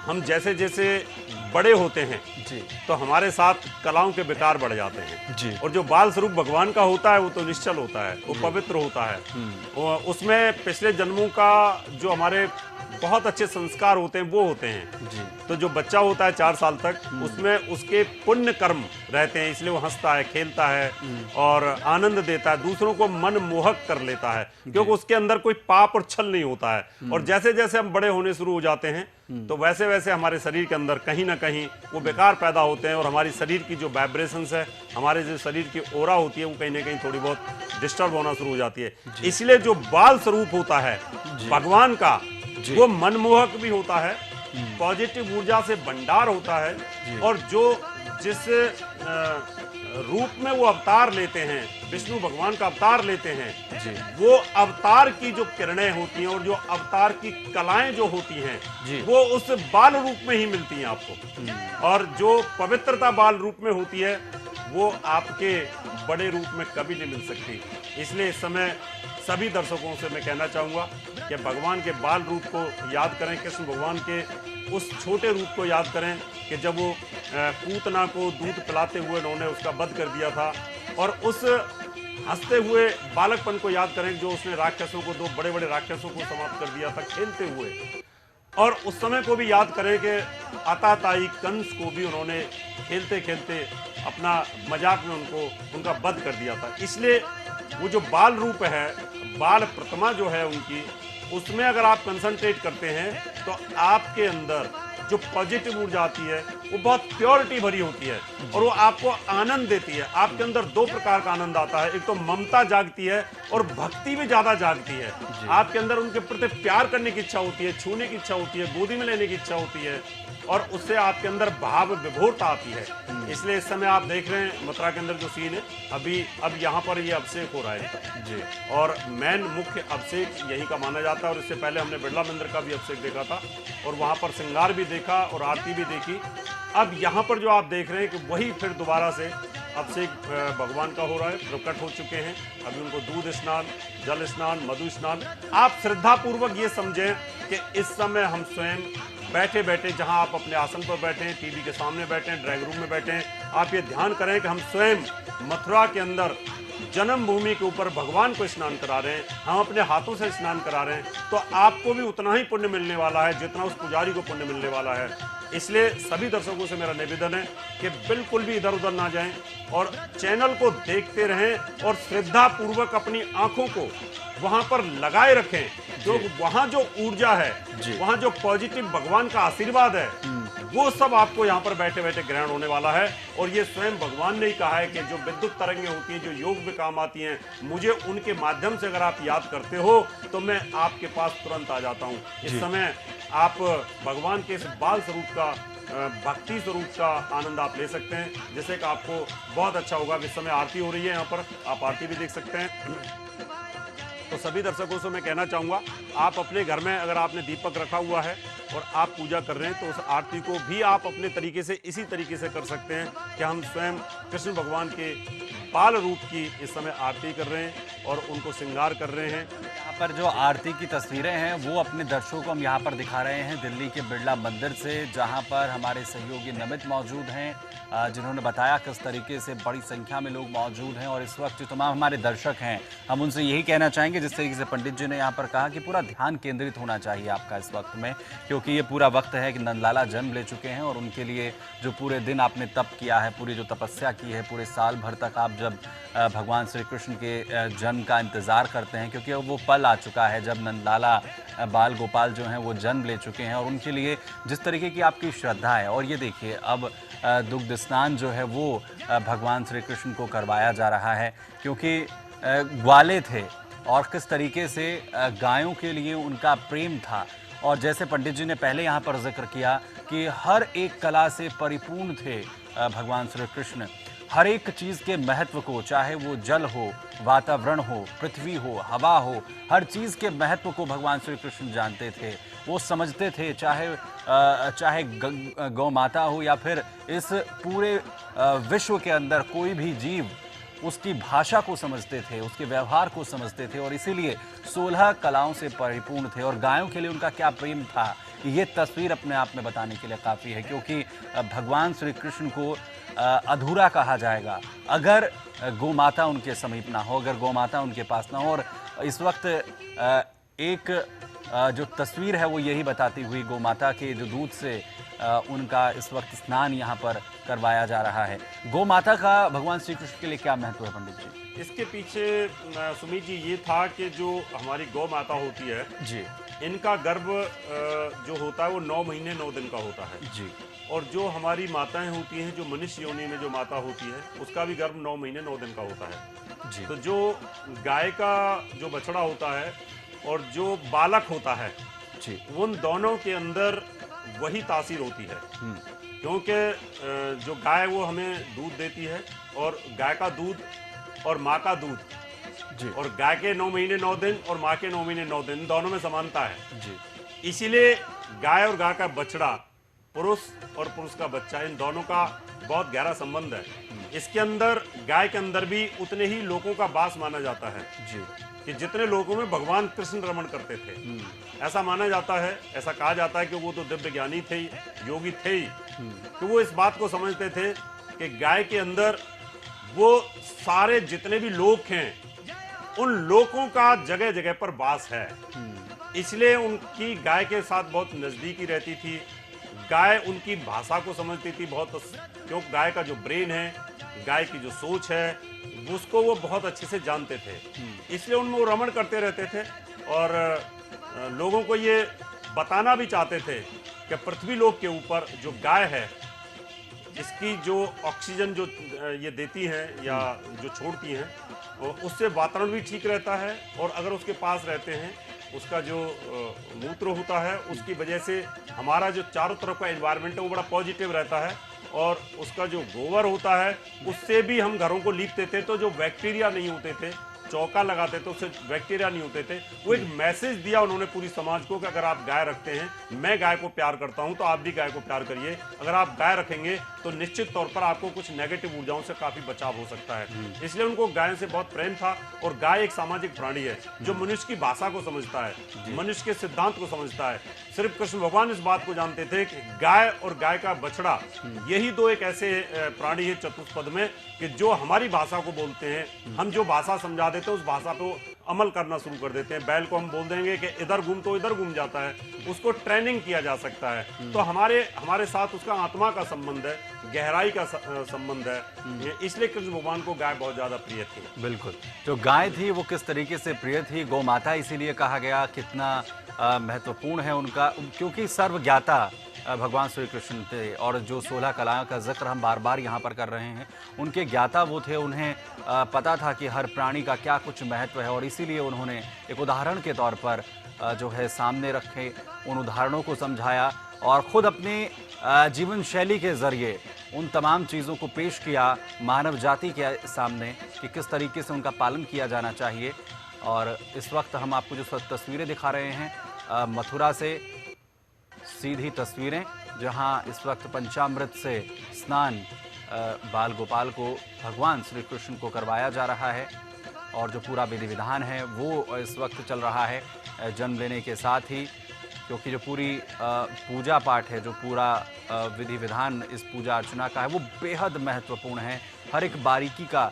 हम जैसे जैसे बड़े होते हैं जी तो हमारे साथ कलाओं के विकार बढ़ जाते हैं जी। और जो बाल स्वरूप भगवान का होता है वो तो निश्चल होता है, वो पवित्र होता है। उसमें पिछले जन्मों का जो हमारे बहुत अच्छे संस्कार होते हैं वो होते हैं जी। तो जो बच्चा होता है 4 साल तक उसमें उसके पुण्य कर्म रहते हैं, इसलिए वो हंसता है, खेलता है और आनंद देता है, दूसरों को मन मोहक कर लेता है, क्योंकि उसके अंदर कोई पाप और छल नहीं होता है। और जैसे जैसे हम बड़े होने शुरू हो जाते हैं तो वैसे वैसे हमारे शरीर के अंदर कहीं ना कहीं वो विकार पैदा होते हैं और हमारी शरीर की जो वाइब्रेशंस है, हमारे जो शरीर की ओरा होती है वो कहीं ना कहीं थोड़ी बहुत डिस्टर्ब होना शुरू हो जाती है। इसलिए जो बाल स्वरूप होता है भगवान का वो मनमोहक भी होता है, पॉजिटिव ऊर्जा से भंडार होता है। और जो जिस रूप में वो अवतार लेते हैं, विष्णु भगवान का अवतार लेते हैं जी। वो अवतार की जो किरणें होती हैं और जो अवतार की कलाएं जो होती हैं वो उस बाल रूप में ही मिलती हैं आपको। और जो पवित्रता बाल रूप में होती है वो आपके बड़े रूप में कभी नहीं मिल सकती। इसलिए इस समय सभी दर्शकों से मैं कहना चाहूँगा कि भगवान के बाल रूप को याद करें, कृष्ण भगवान के उस छोटे रूप को याद करें कि जब वो पूतना को दूध पिलाते हुए उन्होंने उसका वध कर दिया था, और उस हंसते हुए बालकपन को याद करें जो उसने राक्षसों को, 2 बड़े बड़े राक्षसों को समाप्त कर दिया था खेलते हुए। और उस समय को भी याद करें कि आताताई कंस को भी उन्होंने खेलते खेलते अपना मजाक में उनका वध कर दिया था। इसलिए वो जो बाल रूप है, बाल प्रतिमा जो है उनकी, उसमें अगर आप कंसंट्रेट करते हैं तो आपके अंदर जो पॉजिटिव ऊर्जा आती है वो बहुत प्योरिटी भरी होती है और वो आपको आनंद देती है। आपके अंदर 2 प्रकार का आनंद आता है, एक तो ममता जागती है और भक्ति भी ज्यादा जागती है। आपके अंदर उनके प्रति प्यार करने की इच्छा होती है, छूने की इच्छा होती है, गोदी में लेने की इच्छा होती है और उससे आपके अंदर भाव विभोरता आती है। इसलिए इस समय आप देख रहे हैं मथुरा के अंदर जो सीन है, अब यहाँ पर ये अभिषेक हो रहा है जी, और मेन मुख्य अभिषेक यहीं का माना जाता है। और इससे पहले हमने बिरला मंदिर का भी अभिषेक देखा था और वहाँ पर श्रृंगार भी देखा और आरती भी देखी। अब यहाँ पर जो आप देख रहे हैं कि वही फिर दोबारा से अभिषेक भगवान का हो रहा है, प्रकट हो चुके हैं। अभी उनको दूध स्नान, जल स्नान, मधु स्नान। आप श्रद्धा पूर्वक ये समझें कि इस समय हम स्वयं बैठे बैठे, जहां आप अपने आसन पर बैठे हैं, टीवी के सामने बैठे हैं, ड्राइंग रूम में बैठे हैं, आप ये ध्यान करें कि हम स्वयं मथुरा के अंदर जन्मभूमि के ऊपर भगवान को स्नान करा रहे हैं, हम अपने हाथों से स्नान करा रहे हैं। तो आपको भी उतना ही पुण्य मिलने वाला है जितना उस पुजारी को पुण्य मिलने वाला है। इसलिए सभी दर्शकों से मेरा निवेदन है कि बिल्कुल भी इधर उधर ना जाएं और चैनल को देखते रहें और श्रद्धा पूर्वक अपनी आंखों को वहां पर लगाए रखें। जो वहां जो ऊर्जा है, वहां जो पॉजिटिव भगवान का आशीर्वाद है, वो सब आपको यहाँ पर बैठे बैठे ग्रहण होने वाला है। और ये स्वयं भगवान ने ही कहा है कि जो विद्युत तरंगें होती हैं, जो योग में काम आती हैं, मुझे उनके माध्यम से अगर आप याद करते हो तो मैं आपके पास तुरंत आ जाता हूँ। इस समय आप भगवान के इस बाल स्वरूप का, भक्ति स्वरूप का आनंद आप ले सकते हैं, जिससे कि आपको बहुत अच्छा होगा। इस समय आरती हो रही है, यहाँ पर आप आरती भी देख सकते हैं। तो सभी दर्शकों से मैं कहना चाहूँगा, आप अपने घर में अगर आपने दीपक रखा हुआ है और आप पूजा कर रहे हैं तो उस आरती को भी आप अपने तरीके से इसी तरीके से कर सकते हैं कि हम स्वयं कृष्ण भगवान के बाल रूप की इस समय आरती कर रहे हैं और उनको श्रृंगार कर रहे हैं। पर जो आरती की तस्वीरें हैं वो अपने दर्शकों को हम यहाँ पर दिखा रहे हैं दिल्ली के बिरला मंदिर से, जहाँ पर हमारे सहयोगी नमित मौजूद हैं, जिन्होंने बताया किस तरीके से बड़ी संख्या में लोग मौजूद हैं। और इस वक्त जो तमाम हमारे दर्शक हैं, हम उनसे यही कहना चाहेंगे, जिस तरीके से पंडित जी ने यहाँ पर कहा कि पूरा ध्यान केंद्रित होना चाहिए आपका इस वक्त में, क्योंकि ये पूरा वक्त है कि नंदलाला जन्म ले चुके हैं और उनके लिए जो पूरे दिन आपने तप किया है, पूरी जो तपस्या की है, पूरे साल भर तक आप जब भगवान श्री कृष्ण के जन्म का इंतज़ार करते हैं, क्योंकि वो पल आ चुका है जब नंदलाला बाल गोपाल जो हैं वो जन्म ले चुके हैं, और उनके लिए जिस तरीके की आपकी श्रद्धा है। और ये देखिए अब दुग्ध स्नान जो है वो भगवान श्री कृष्ण को करवाया जा रहा है, क्योंकि ग्वाले थे और किस तरीके से गायों के लिए उनका प्रेम था। और जैसे पंडित जी ने पहले यहाँ पर जिक्र किया कि हर एक कला से परिपूर्ण थे भगवान श्री कृष्ण, हर एक चीज़ के महत्व को, चाहे वो जल हो, वातावरण हो, पृथ्वी हो, हवा हो, हर चीज़ के महत्व को भगवान श्री कृष्ण जानते थे, वो समझते थे। चाहे गौ माता हो या फिर इस पूरे विश्व के अंदर कोई भी जीव, उसकी भाषा को समझते थे, उसके व्यवहार को समझते थे, और इसीलिए 16 कलाओं से परिपूर्ण थे। और गायों के लिए उनका क्या प्रेम था, ये तस्वीर अपने आप में बताने के लिए काफ़ी है, क्योंकि भगवान श्री कृष्ण को अधूरा कहा जाएगा अगर गौ माता उनके समीप ना हो, अगर गौ माता उनके पास ना हो। और इस वक्त एक जो तस्वीर है वो यही बताती हुई, गौ माता के जो दूध से उनका इस वक्त स्नान यहाँ पर करवाया जा रहा है। गौ माता का भगवान श्री कृष्ण के लिए क्या महत्व है पंडित जी? इसके पीछे सुमित जी ये था कि जो हमारी गौ माता होती है जी, इनका गर्भ जो होता है वो 9 महीने 9 दिन का होता है जी। और जो हमारी माताएं होती हैं, जो मनुष्य योनि में जो माता होती है, उसका भी गर्भ 9 महीने 9 दिन का होता है जी। तो जो गाय का जो बछड़ा होता है और जो बालक होता है जी, उन दोनों के अंदर वही तासीर होती है, क्योंकि जो गाय वो हमें दूध देती है और गाय का दूध और माँ का दूध जी, और गाय के 9 महीने 9 दिन और माँ के 9 महीने 9 दिन दोनों में समानता है जी, इसीलिए गाय और गाय का बछड़ा, पुरुष और पुरुष का बच्चा, इन दोनों का बहुत गहरा संबंध है। इसके अंदर गाय के अंदर भी उतने ही लोगों का वास माना जाता है जी, कि जितने लोगों में भगवान कृष्ण रमण करते थे। ऐसा माना जाता है, ऐसा कहा जाता है कि वो तो दिव्य ज्ञानी थे, योगी थे ही, कि वो इस बात को समझते थे कि गाय के अंदर वो सारे जितने भी लोग हैं उन लोगों का जगह जगह पर वास है, इसलिए उनकी गाय के साथ बहुत नजदीकी रहती थी। गाय उनकी भाषा को समझती थी बहुत, क्योंकि गाय का जो ब्रेन है, गाय की जो सोच है, उसको वो बहुत अच्छे से जानते थे, इसलिए उनमें वो रमण करते रहते थे। और लोगों को ये बताना भी चाहते थे कि पृथ्वी लोक के ऊपर जो गाय है, इसकी जो ऑक्सीजन जो ये देती है या जो छोड़ती हैं, उससे वातावरण भी ठीक रहता है, और अगर उसके पास रहते हैं, उसका जो मूत्र होता है, उसकी वजह से हमारा जो चारों तरफ का एनवायरनमेंट है वो बड़ा पॉजिटिव रहता है। और उसका जो गोबर होता है उससे भी हम घरों को लीपते थे, तो जो बैक्टीरिया नहीं होते थे, चौका लगाते थे, उससे बैक्टीरिया नहीं होते थे। वो एक मैसेज दिया उन्होंने पूरी समाज को कि अगर आप गाय रखते हैं, मैं गाय को प्यार करता हूं, तो आप भी गाय को प्यार करिए। अगर आप गाय रखेंगे तो निश्चित तौर पर आपको कुछ नेगेटिव ऊर्जाओं से काफी बचाव हो सकता है। इसलिए उनको गाय से बहुत प्रेम था। और गाय एक सामाजिक प्राणी है जो मनुष्य की भाषा को समझता है, मनुष्य के सिद्धांत को समझता है। सिर्फ कृष्ण भगवान इस बात को जानते थे कि गाय और गाय का बछड़ा, यही दो एक ऐसे प्राणी है चतुष्पद में कि जो हमारी भाषा को बोलते हैं, हम जो भाषा समझा देते हैं उस भाषा पे अमल करना शुरू कर देते हैं। बैल को हम बोल देंगे कि इधर घूम तो इधर घूम जाता है, उसको ट्रेनिंग किया जा सकता है। तो हमारे साथ उसका आत्मा का संबंध है, गहराई का संबंध है, इसलिए कृष्ण भगवान को गाय बहुत ज्यादा प्रिय थी। बिल्कुल, जो गाय थी वो किस तरीके से प्रिय थी, गौ माता इसीलिए कहा गया कितना महत्वपूर्ण है उनका, क्योंकि सर्वज्ञाता भगवान श्री कृष्ण थे। और जो 16 कलाओं का जिक्र हम बार बार यहाँ पर कर रहे हैं, उनके ज्ञाता वो थे, उन्हें पता था कि हर प्राणी का क्या कुछ महत्व है, और इसीलिए उन्होंने एक उदाहरण के तौर पर जो है सामने रखे, उन उदाहरणों को समझाया और ख़ुद अपनी जीवन शैली के ज़रिए उन तमाम चीज़ों को पेश किया मानव जाति के सामने कि किस तरीके से उनका पालन किया जाना चाहिए। और इस वक्त हम आपको जो तस्वीरें दिखा रहे हैं मथुरा से सीधी तस्वीरें, जहां इस वक्त पंचामृत से स्नान बाल गोपाल को, भगवान श्री कृष्ण को करवाया जा रहा है। और जो पूरा विधि विधान है वो इस वक्त चल रहा है जन्म लेने के साथ ही, क्योंकि जो पूरी पूजा पाठ है, जो पूरा विधि विधान इस पूजा अर्चना का है वो बेहद महत्वपूर्ण है। हर एक बारीकी का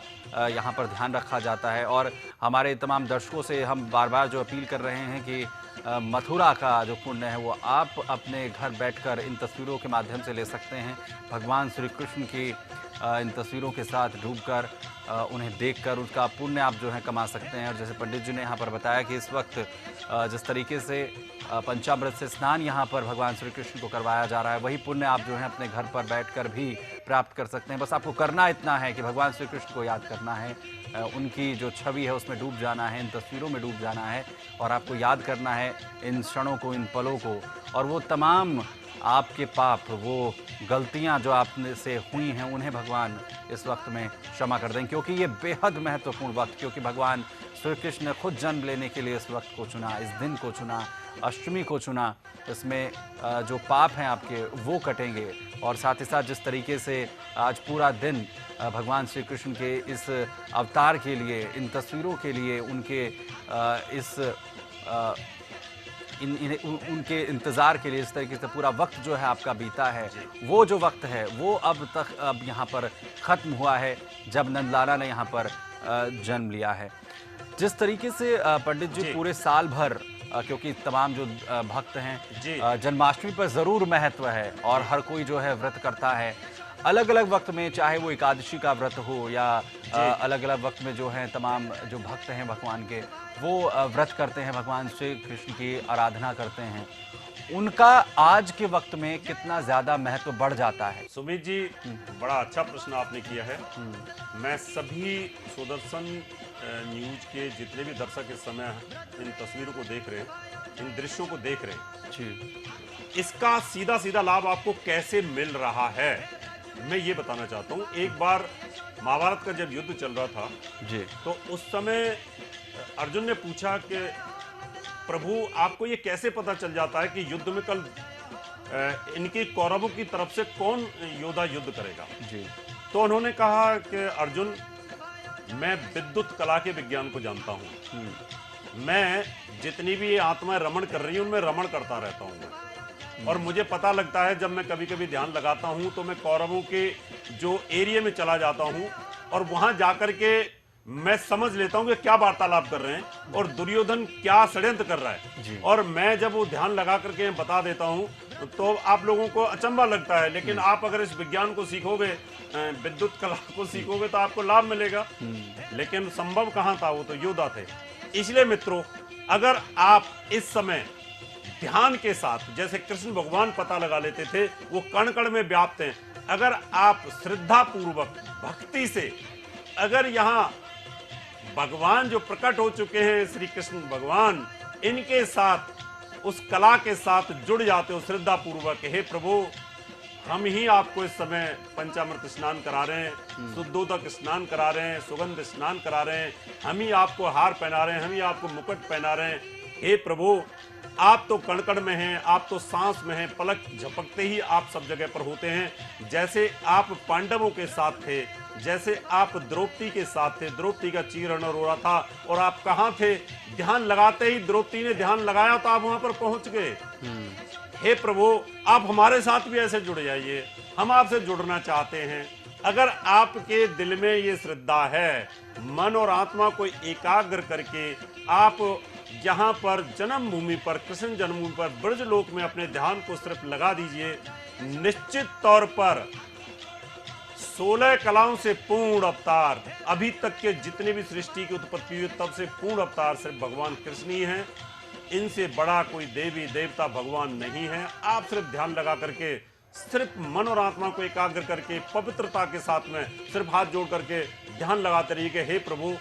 यहाँ पर ध्यान रखा जाता है और हमारे तमाम दर्शकों से हम बार बार जो अपील कर रहे हैं कि मथुरा का जो पुण्य है वो आप अपने घर बैठकर इन तस्वीरों के माध्यम से ले सकते हैं। भगवान श्री कृष्ण की इन तस्वीरों के साथ डूबकर उन्हें देखकर उसका पुण्य आप जो है कमा सकते हैं। और जैसे पंडित जी ने यहाँ पर बताया कि इस वक्त जिस तरीके से पंचामृत से स्नान यहाँ पर भगवान श्री कृष्ण को करवाया जा रहा है, वही पुण्य आप जो है अपने घर पर बैठकर भी प्राप्त कर सकते हैं। बस आपको करना इतना है कि भगवान श्री कृष्ण को याद करना है, उनकी जो छवि है उसमें डूब जाना है, इन तस्वीरों में डूब जाना है और आपको याद करना है इन क्षणों को, इन पलों को, और वो तमाम आपके पाप, वो गलतियां जो आपने से हुई हैं उन्हें भगवान इस वक्त में क्षमा कर दें, क्योंकि ये बेहद महत्वपूर्ण वक्त, क्योंकि भगवान श्री कृष्ण ने खुद जन्म लेने के लिए इस वक्त को चुना, इस दिन को चुना, अष्टमी को चुना। इसमें जो पाप हैं आपके वो कटेंगे और साथ ही साथ जिस तरीके से आज पूरा दिन भगवान श्री कृष्ण के इस अवतार के लिए, इन तस्वीरों के लिए, उनके उनके इंतज़ार के लिए इस तरीके से पूरा वक्त जो है आपका बीता है, वो जो वक्त है वो अब यहाँ पर ख़त्म हुआ है जब नंदलाला ने यहाँ पर जन्म लिया है। जिस तरीके से पंडित जी पूरे साल भर, क्योंकि तमाम जो भक्त हैं जन्माष्टमी पर ज़रूर महत्व है और हर कोई जो है व्रत करता है अलग अलग वक्त में, चाहे वो एकादशी का व्रत हो या अलग अलग वक्त में जो है तमाम जो भक्त हैं भगवान के वो व्रत करते हैं, भगवान श्री कृष्ण की आराधना करते हैं। उनका आज के वक्त में कितना ज़्यादा महत्व बढ़ जाता है? सुमित जी, बड़ा अच्छा प्रश्न आपने किया है। मैं सभी सुदर्शन न्यूज के जितने भी दर्शक इस समय इन तस्वीरों को देख रहे हैं, इन दृश्यों को देख रहे हैं जी, इसका सीधा सीधा लाभ आपको कैसे मिल रहा है मैं ये बताना चाहता हूँ। एक बार महाभारत का जब युद्ध चल रहा था जी, तो उस समय अर्जुन ने पूछा कि प्रभु आपको ये कैसे पता चल जाता है कि युद्ध में कल इनके कौरवों की तरफ से कौन योद्धा युद्ध करेगा जी। तो उन्होंने कहा कि अर्जुन, मैं विद्युत कला के विज्ञान को जानता हूँ, मैं जितनी भी आत्माएं रमण कर रही हूँ उनमें रमण करता रहता हूँ और मुझे पता लगता है जब मैं कभी कभी ध्यान लगाता हूँ तो मैं कौरवों के जो एरिया में चला जाता हूँ और वहां जाकर के मैं समझ लेता हूं कि क्या वार्तालाप कर रहे हैं और दुर्योधन क्या षड्यंत्र कर रहा है। और मैं जब वो ध्यान लगा करके बता देता हूं तो आप लोगों को अचंभा लगता है, लेकिन आप अगर इस विज्ञान को सीखोगे, विद्युत कला को सीखोगे तो आपको लाभ मिलेगा। लेकिन संभव कहां था, वो तो योद्धा थे। इसलिए मित्रों, अगर आप इस समय ध्यान के साथ, जैसे कृष्ण भगवान पता लगा लेते थे, वो कण कण में व्याप्त हैं, अगर आप श्रद्धा पूर्वक भक्ति से अगर यहाँ भगवान जो प्रकट हो चुके हैं श्री कृष्ण भगवान, इनके साथ उस कला के साथ जुड़ जाते हो श्रद्धा पूर्वक, हे प्रभु हम ही आपको इस समय पंचामृत स्नान करा रहे हैं, शुद्धोदक स्नान करा रहे हैं, सुगंध स्नान करा रहे हैं, हम ही आपको हार पहना रहे हैं, हम ही आपको मुकुट पहना रहे हैं। हे प्रभु, आप तो कण कण में हैं, आप तो सांस में हैं, पलक झपकते ही आप सब जगह पर होते हैं। जैसे आप पांडवों के साथ थे, जैसे आप द्रौपदी के साथ थे, द्रौपदी का चीरहरण हो रहा था और आप कहाँ थे, ध्यान लगाते ही द्रौपदी ने ध्यान लगाया तो आप वहां पर पहुंच गए। हे प्रभु, आप हमारे साथ भी ऐसे जुड़ जाइए, हम आपसे जुड़ना चाहते हैं। अगर आपके दिल में ये श्रद्धा है, मन और आत्मा को एकाग्र करके आप जहां पर जन्मभूमि पर, कृष्ण जन्मभूमि पर, ब्रजलोक में अपने ध्यान को सिर्फ लगा दीजिए, निश्चित तौर पर 16 कलाओं से पूर्ण अवतार, अभी तक के जितने भी सृष्टि की उत्पत्ति हुई तब से पूर्ण अवतार सिर्फ भगवान कृष्ण ही हैं। इनसे बड़ा कोई देवी देवता भगवान नहीं है। आप सिर्फ ध्यान लगा करके, सिर्फ मन और आत्मा को एकाग्र करके, पवित्रता के साथ में सिर्फ हाथ जोड़ करके ध्यान लगाते रहिए कि हे प्रभु,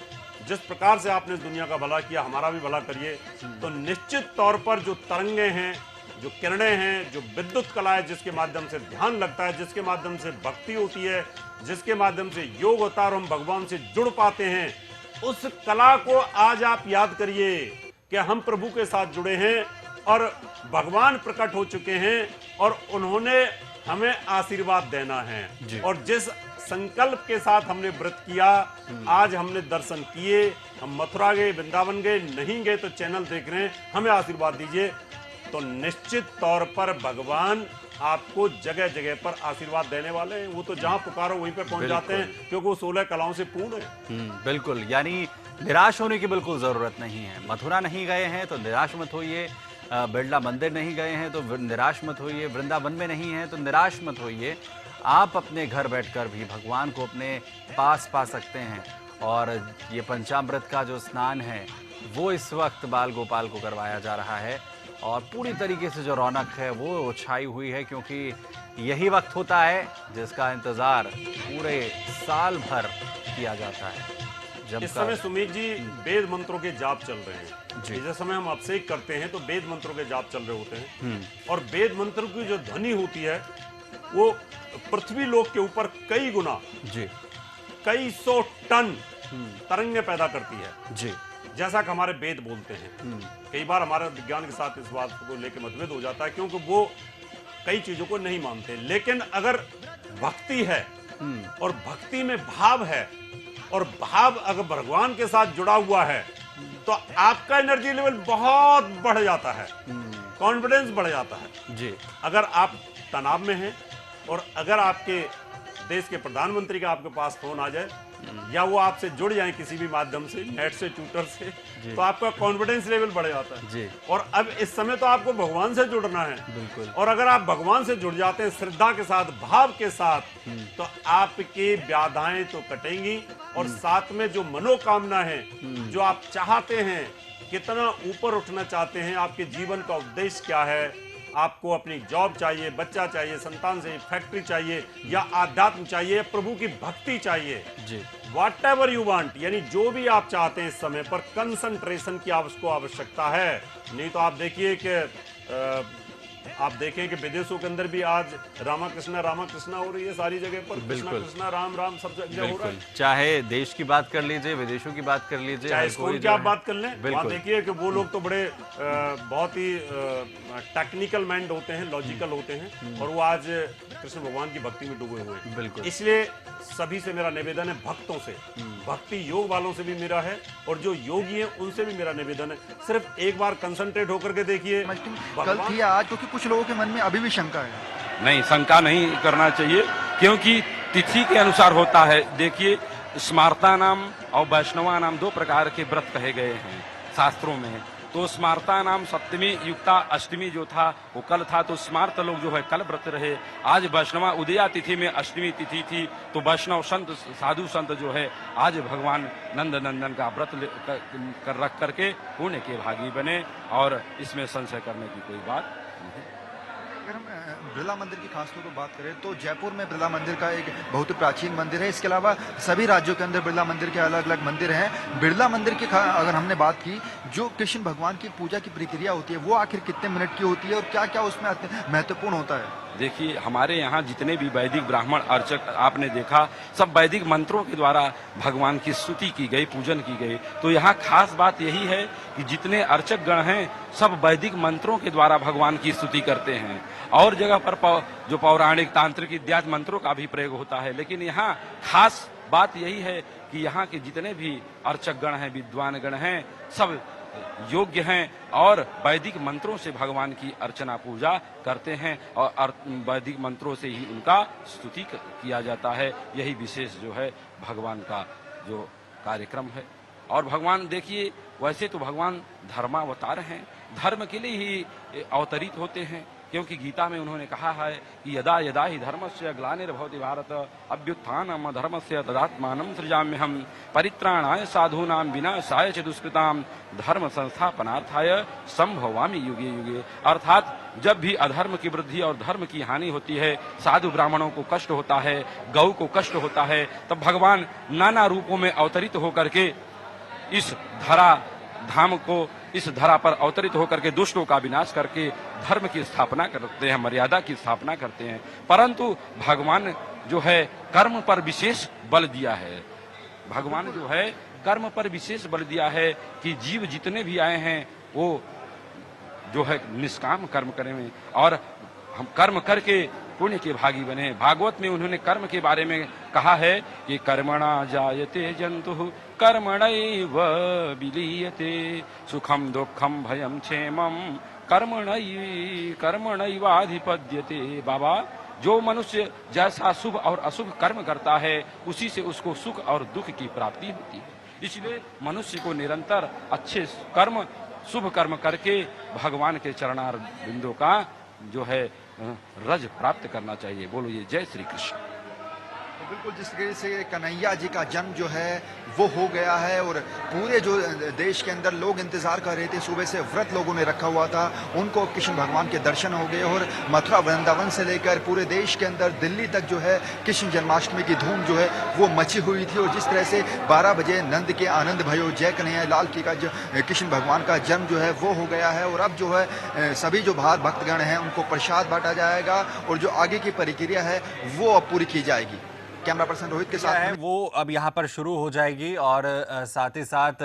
जिस प्रकार से आपने दुनिया का भला किया, हमारा भी भला करिए। तो निश्चित तौर पर जो तरंगे हैं, जो किरणें हैं, जो विद्युत कला है, जिसके माध्यम से ध्यान लगता है, जिसके माध्यम से भक्ति होती है, जिसके माध्यम से योग होता है और हम भगवान से जुड़ पाते हैं, उस कला को आज आप याद करिए कि हम प्रभु के साथ जुड़े हैं और भगवान प्रकट हो चुके हैं और उन्होंने हमें आशीर्वाद देना है। और जिस संकल्प के साथ हमने व्रत किया। आज हमने दर्शन किए, हम मथुरा गए, वृंदावन गए, नहीं गए तो चैनल देख रहे हैं, हमें आशीर्वाद दीजिए। तो निश्चित तौर पर भगवान आपको जगह जगह पर आशीर्वाद देने वाले हैं। वो तो जहां पुकारो वहीं पे पहुंच जाते हैं, क्योंकि वो 16 कलाओं से पूर्ण है। बिल्कुल, यानी निराश होने की बिल्कुल जरूरत नहीं है। मथुरा नहीं गए हैं तो निराश मत होइए, बिरला मंदिर नहीं गए हैं तो निराश मत होइए, वृंदावन में नहीं है तो निराश मत होइए। आप अपने घर बैठकर भी भगवान को अपने पास पा सकते हैं। और ये पंचामृत का जो स्नान है वो इस वक्त बाल गोपाल को करवाया जा रहा है और पूरी तरीके से जो रौनक है वो छाई हुई है, क्योंकि यही वक्त होता है जिसका इंतजार पूरे साल भर किया जाता है। जब इस समय सुमित जी वेद मंत्रों के जाप चल रहे हैं। जिस समय हम अभिषेक करते हैं तो वेद मंत्रों के जाप चल रहे होते हैं, और वेद मंत्र की जो ध्वनि होती है वो पृथ्वी लोक के ऊपर कई गुना जी कई सौ टन तरंगे पैदा करती है जी, जैसा कि हमारे वेद बोलते हैं। कई बार हमारे विज्ञान के साथ इस बात को लेकर मतभेद हो जाता है, क्योंकि वो कई चीजों को नहीं मानते। लेकिन अगर भक्ति है और भक्ति में भाव है और भाव अगर भगवान के साथ जुड़ा हुआ है तो आपका एनर्जी लेवल बहुत बढ़ जाता है, कॉन्फिडेंस बढ़ जाता है जी। अगर आप तनाव में हैं और अगर आपके देश के प्रधानमंत्री का आपके पास फोन आ जाए या वो आपसे जुड़ जाए किसी भी माध्यम से, नेट से, ट्विटर से, तो आपका कॉन्फिडेंस लेवल बढ़ जाता है जी। और अब इस समय तो आपको भगवान से जुड़ना है। बिल्कुल। और अगर आप भगवान से जुड़ जाते हैं श्रद्धा के साथ, भाव के साथ, तो आपकी व्याधाएं तो कटेंगी और साथ में जो मनोकामना है, जो आप चाहते हैं, कितना ऊपर उठना चाहते हैं, आपके जीवन का उद्देश्य क्या है, आपको अपनी जॉब चाहिए, बच्चा चाहिए, संतान चाहिए, फैक्ट्री चाहिए, या आध्यात्म चाहिए, प्रभु की भक्ति चाहिए जी, वॉट एवर यू वांट, यानी जो भी आप चाहते हैं इस समय पर कंसंट्रेशन की आपको आवश्यकता है। नहीं तो आप देखिए कि आप देखें कि विदेशों के अंदर भी आज रामा कृष्णा हो रही है सारी जगह पर, कृष्णा कृष्णा राम राम सब जगह हो रहा है। चाहे देश की बात कर लीजिए, विदेशों की बात कर लीजिए, चाहे स्कूल की आप बात कर लें, वहाँ देखिए कि वो लोग तो बड़े बहुत ही टेक्निकल माइंड होते हैं, लॉजिकल होते हैं, और वो आज कृष्ण भगवान की भक्ति में डूबे हुए हैं। बिल्कुल। इसलिए सभी से मेरा निवेदन है, भक्तों से, भक्ति योग वालों से भी मेरा है, और जो योगी हैं उनसे भी मेरा निवेदन है, सिर्फ एक बार कंसंट्रेट होकर के देखिए। कल थी आज, क्योंकि कुछ लोगों के मन में अभी भी शंका है। नहीं, शंका नहीं करना चाहिए, क्योंकि तिथि के अनुसार होता है। देखिए, स्मार्ता नाम और वैष्णवा नाम दो प्रकार के व्रत कहे गए हैं शास्त्रों में। तो स्मार्ता नाम सप्तमी युक्ता अष्टमी जो था वो कल था, तो स्मार्त लोग जो है कल व्रत रहे। आज वैष्णवा उदया तिथि में अष्टमी तिथि थी, तो वैष्णव संत, साधु संत जो है आज भगवान नंद नंदन का व्रत कर रख करके पुण्य के भागी बने, और इसमें संशय करने की कोई बात नहीं। अगर हम बिरला मंदिर की खासतौर पर बात करें तो जयपुर में बिरला मंदिर का एक बहुत ही प्राचीन मंदिर है। इसके अलावा सभी राज्यों के अंदर बिरला मंदिर के अलग अलग मंदिर हैं। बिरला मंदिर की अगर हमने बात की, जो कृष्ण भगवान की पूजा की प्रक्रिया होती है वो आखिर कितने मिनट की होती है और क्या क्या उसमें महत्वपूर्ण होता है? देखिए, हमारे यहाँ जितने भी वैदिक ब्राह्मण अर्चक आपने देखा, सब वैदिक मंत्रों के द्वारा भगवान की स्तुति की गई, पूजन की गई। तो यहाँ खास बात यही है कि जितने अर्चक गण हैं सब वैदिक मंत्रों के द्वारा भगवान की स्तुति करते हैं। और जगह पर जो पौराणिक, तांत्रिक इत्यादि मंत्रों का भी प्रयोग होता है, लेकिन यहाँ खास बात यही है कि यहाँ के जितने भी अर्चक गण हैं, विद्वान गण हैं, सब योग्य हैं और वैदिक मंत्रों से भगवान की अर्चना पूजा करते हैं, और वैदिक मंत्रों से ही उनका स्तुति किया जाता है। यही विशेष जो है भगवान का जो कार्यक्रम है। और भगवान देखिए, वैसे तो भगवान धर्मावतार हैं, धर्म के लिए ही अवतरित होते हैं, क्योंकि गीता में उन्होंने कहा है कि यदा यदा ही धर्मस्य ग्लानिर्भवति भारत अभ्युत्थानम् धर्मस्य तदात्मानं सृजाम्यहम् परित्राणाय साधूनां विनाशाय च दुष्कृतां धर्म संस्थापनार्थाय संभवामि युगे युगे। अर्थात जब भी अधर्म की वृद्धि और धर्म की हानि होती है, साधु ब्राह्मणों को कष्ट होता है, गौ को कष्ट होता है, तब भगवान नाना रूपों में अवतरित होकर के इस धाम को, इस धरा पर अवतरित होकर के दुष्टों का विनाश करके धर्म की स्थापना करते हैं, मर्यादा की स्थापना करते हैं। परंतु भगवान जो है कर्म पर विशेष बल दिया है। भगवान जो है कर्म पर विशेष बल दिया है कि जीव जितने भी आए हैं वो जो है निष्काम कर्म करें, और हम कर्म करके पुण्य के भागी बने। भागवत में उन्होंने कर्म के बारे में कहा है कि कर्मणा जायते जंतुः कर्मणैव विलीयते सुखम दुखम भयम क्षेमम कर्मणैवाधिपद्यते। बाबा, जो मनुष्य जैसा शुभ और अशुभ कर्म करता है उसी से उसको सुख और दुख की प्राप्ति होती है। इसलिए मनुष्य को निरंतर अच्छे कर्म, शुभ कर्म करके भगवान के चरणार बिंदु का जो है रज प्राप्त करना चाहिए। बोलो ये जय श्री कृष्ण। तो बिल्कुल जिस तरीके से कन्हैया जी का जन्म जो है वो हो गया है और पूरे जो देश के अंदर लोग इंतजार कर रहे थे, सुबह से व्रत लोगों ने रखा हुआ था, उनको कृष्ण भगवान के दर्शन हो गए और मथुरा वृंदावन से लेकर पूरे देश के अंदर दिल्ली तक जो है कृष्ण जन्माष्टमी की धूम जो है वो मची हुई थी। और जिस तरह से 12 बजे नंद के आनंद भयो जय कन्हैया लाल की का जो कृष्ण भगवान का जन्म जो है वो हो गया है और अब जो है सभी जो बाहर भक्तगण हैं उनको प्रसाद बांटा जाएगा और जो आगे की प्रक्रिया है वो अब पूरी की जाएगी। कैमरा पर्सन रोहित के साथ है वो अब यहाँ पर शुरू हो जाएगी और साथ ही साथ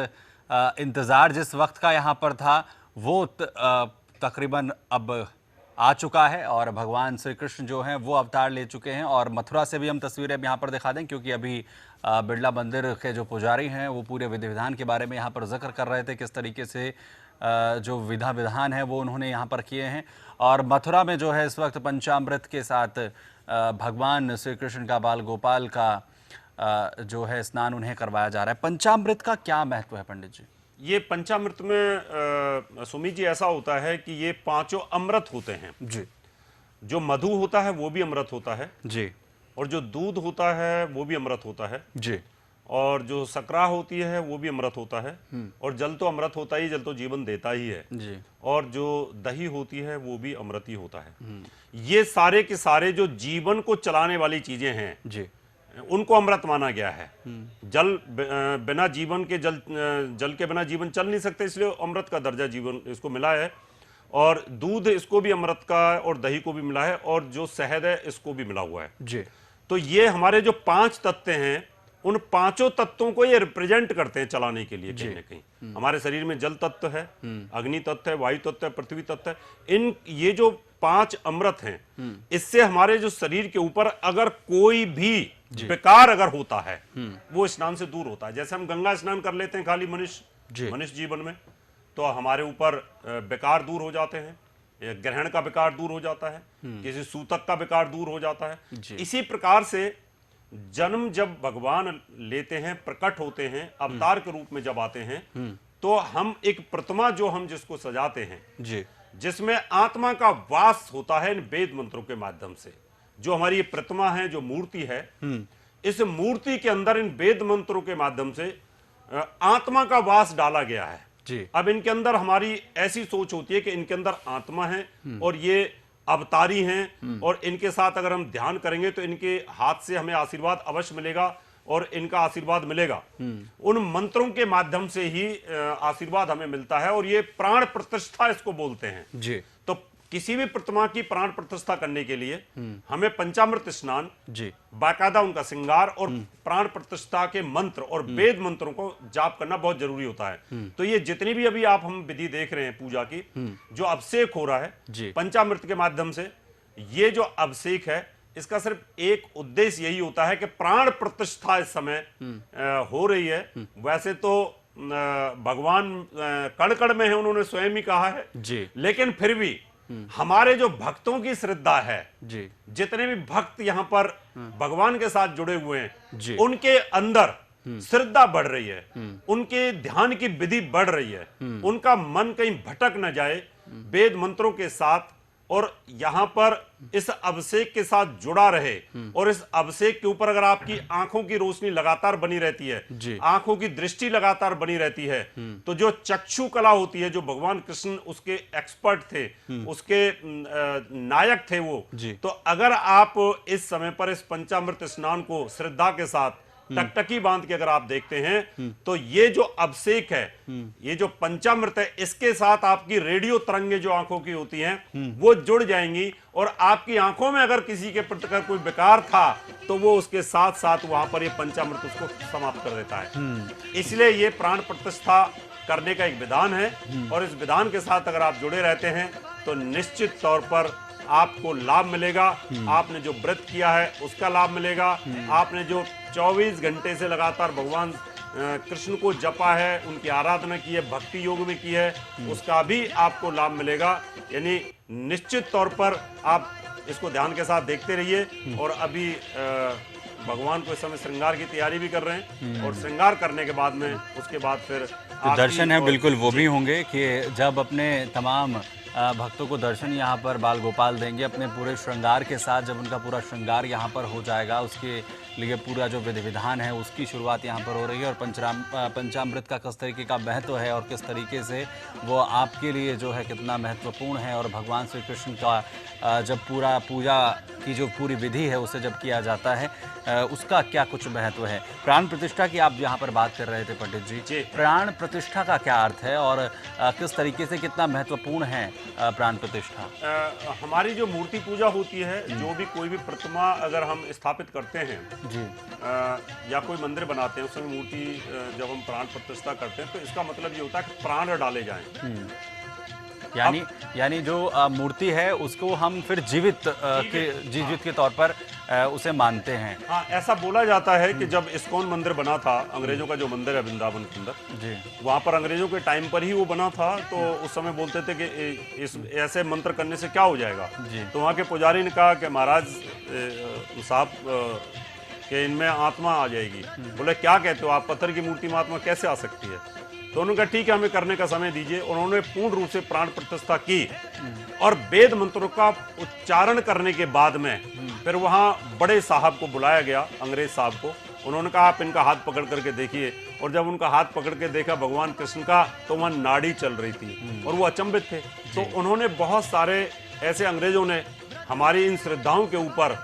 इंतजार जिस वक्त का यहाँ पर था वो तकरीबन अब आ चुका है और भगवान श्री कृष्ण जो हैं वो अवतार ले चुके हैं। और मथुरा से भी हम तस्वीरें अब यहाँ पर दिखा दें क्योंकि अभी बिरला मंदिर के जो पुजारी हैं वो पूरे विधि विधान के बारे में यहाँ पर जिक्र कर रहे थे, किस तरीके से जो विधान है वो उन्होंने यहाँ पर किए हैं। और मथुरा में जो है इस वक्त पंचामृत के साथ भगवान श्री कृष्ण का बाल गोपाल का जो है स्नान उन्हें करवाया जा रहा है। पंचामृत का क्या महत्व है पंडित जी? ये पंचामृत में सुमित जी ऐसा होता है कि ये 5 अमृत होते हैं जी। जो मधु होता है वो भी अमृत होता है जी, और जो दूध होता है वो भी अमृत होता है जी, और जो सकरा होती है वो भी अमृत होता है और जल तो अमृत होता ही, जल तो जीवन देता ही है जी। और जो दही होती है वो भी अमृत ही होता है। ये सारे के सारे जो जीवन को चलाने वाली चीजें हैं जी, उनको अमृत माना गया है। जल बिना जीवन के जल के बिना जीवन चल नहीं सकते, इसलिए अमृत का दर्जा जीवन इसको मिला है। और दूध इसको भी अमृत का और दही को भी मिला है और जो शहद है इसको भी मिला हुआ है जी। तो ये हमारे जो 5 तत्व हैं उन 5 तत्वों को ये रिप्रेजेंट करते हैं चलाने के लिए कहीं ना कहीं। हमारे शरीर में जल तत्व है, अग्नि तत्व है, वायु तत्व है, पृथ्वी तत्व है। इन ये जो 5 अमृत हैं इससे हमारे जो शरीर के ऊपर अगर कोई भी विकार अगर होता है वो स्नान से दूर होता है। जैसे हम गंगा स्नान कर लेते हैं खाली मनुष्य जीवन में तो हमारे ऊपर विकार दूर हो जाते हैं, ग्रहण का विकार दूर हो जाता है, किसी सूतक का विकार दूर हो जाता है। इसी प्रकार से जन्म जब भगवान लेते हैं, प्रकट होते हैं, अवतार के रूप में जब आते हैं तो हम एक प्रतिमा जो हम जिसको सजाते हैं जी, जिसमें आत्मा का वास होता है इन वेद मंत्रों के माध्यम से। जो हमारी ये प्रतिमा है, जो मूर्ति है, इस मूर्ति के अंदर इन वेद मंत्रों के माध्यम से आत्मा का वास डाला गया है जी। अब इनके अंदर हमारी ऐसी सोच होती है कि इनके अंदर आत्मा है और ये अवतारी हैं और इनके साथ अगर हम ध्यान करेंगे तो इनके हाथ से हमें आशीर्वाद अवश्य मिलेगा और इनका आशीर्वाद मिलेगा। उन मंत्रों के माध्यम से ही आशीर्वाद हमें मिलता है और ये प्राण प्रतिष्ठा इसको बोलते हैं जी। तो किसी भी प्रतिमा की प्राण प्रतिष्ठा करने के लिए हमें पंचामृत स्नान जी, बाकायदा उनका श्रृंगार और प्राण प्रतिष्ठा के मंत्र और वेद मंत्रों को जाप करना बहुत जरूरी होता है। तो ये जितनी भी अभी आप हम विधि देख रहे हैं पूजा की, जो अभिषेक हो रहा है पंचामृत के माध्यम से, ये जो अभिषेक है इसका सिर्फ एक उद्देश्य यही होता है कि प्राण प्रतिष्ठा इस समय हो रही है। वैसे तो भगवान कण कण में है, उन्होंने स्वयं ही कहा है जी, लेकिन फिर भी हमारे जो भक्तों की श्रद्धा है जी, जितने भी भक्त यहाँ पर भगवान के साथ जुड़े हुए जी। हैं उनके अंदर श्रद्धा बढ़ रही है, उनके ध्यान की विधि बढ़ रही है, उनका मन कहीं भटक न जाए वेद मंत्रों के साथ और यहाँ पर इस अभिषेक के साथ जुड़ा रहे। और इस अभिषेक के ऊपर अगर आपकी आंखों की रोशनी लगातार बनी रहती है, आंखों की दृष्टि लगातार बनी रहती है, तो जो चक्षु कला होती है, जो भगवान कृष्ण उसके एक्सपर्ट थे, उसके नायक थे वो, तो अगर आप इस समय पर इस पंचामृत स्नान को श्रद्धा के साथ टकटकी बांध के अगर आप देखते हैं तो ये जो अभिषेक है, ये जो पंचामृत है, इसके साथ आपकी रेडियो तरंगे जो आंखों की होती हैं वो जुड़ जाएंगी और आपकी आंखों में अगर किसी के प्रति कोई विकार था तो वो उसके साथ साथ वहां पर ये पंचामृत उसको समाप्त कर देता है। इसलिए ये प्राण प्रतिष्ठा करने का एक विधान है और इस विधान के साथ अगर आप जुड़े रहते हैं तो निश्चित तौर पर आपको लाभ मिलेगा। आपने जो व्रत किया है उसका लाभ मिलेगा। आपने जो 24 घंटे से लगातार भगवान कृष्ण को जपा है, उनकी आराधना की है, भक्ति योग में की है, उसका भी आपको लाभ मिलेगा। यानी निश्चित तौर पर आप इसको ध्यान के साथ देखते रहिए। और अभी भगवान को इस समय श्रृंगार की तैयारी भी कर रहे हैं और श्रृंगार करने के बाद में उसके बाद फिर तो दर्शन है बिल्कुल वो भी होंगे कि जब अपने तमाम भक्तों को दर्शन यहाँ पर बाल गोपाल देंगे अपने पूरे श्रृंगार के साथ। जब उनका पूरा श्रृंगार यहाँ पर हो जाएगा, उसके लिए पूरा जो विधि विधान है उसकी शुरुआत यहाँ पर हो रही है। और पंचामृत का किस तरीके का महत्व है और किस तरीके से वो आपके लिए जो है कितना महत्वपूर्ण है। और भगवान श्री कृष्ण का जब पूरा पूजा की जो पूरी विधि है उसे जब किया जाता है उसका क्या कुछ महत्व है। प्राण प्रतिष्ठा की आप यहाँ पर बात कर रहे थे पंडित जी, प्राण प्रतिष्ठा का क्या अर्थ है और किस तरीके से कितना महत्वपूर्ण है प्राण प्रतिष्ठा? हमारी जो मूर्ति पूजा होती है, जो भी कोई भी प्रतिमा अगर हम स्थापित करते हैं जी या कोई मंदिर बनाते हैं, उस समय मूर्ति जब हम प्राण प्रतिष्ठा करते हैं तो इसका मतलब ये होता है कि प्राण डाले जाएं। यानी जो मूर्ति है उसको हम फिर जीवित के तौर पर उसे मानते हैं। हाँ, ऐसा बोला जाता है कि जब इस्कॉन मंदिर बना था, अंग्रेजों का जो मंदिर है वृंदावन के अंदर जी, वहाँ पर अंग्रेजों के टाइम पर ही वो बना था। तो उस समय बोलते थे कि इस ऐसे मंत्र करने से क्या हो जाएगा जी। तो वहाँ के पुजारी ने कहा कि महाराज साहब कि इनमें आत्मा आ जाएगी। बोले क्या कहते हो आप, पत्थर की मूर्ति में आत्मा कैसे आ सकती है? तो उन्होंने कहा ठीक है, हमें करने का समय दीजिए। उन्होंने पूर्ण रूप से प्राण प्रतिष्ठा की और वेद मंत्रों का उच्चारण करने के बाद में फिर वहां बड़े साहब को बुलाया गया, अंग्रेज साहब को। उन्होंने कहा आप इनका हाथ पकड़ करके देखिए। और जब उनका हाथ पकड़ के देखा भगवान कृष्ण का, तो वहां नाड़ी चल रही थी और वो अचंभित थे। तो उन्होंने बहुत सारे ऐसे अंग्रेजों ने हमारी इन श्रद्धाओं के ऊपर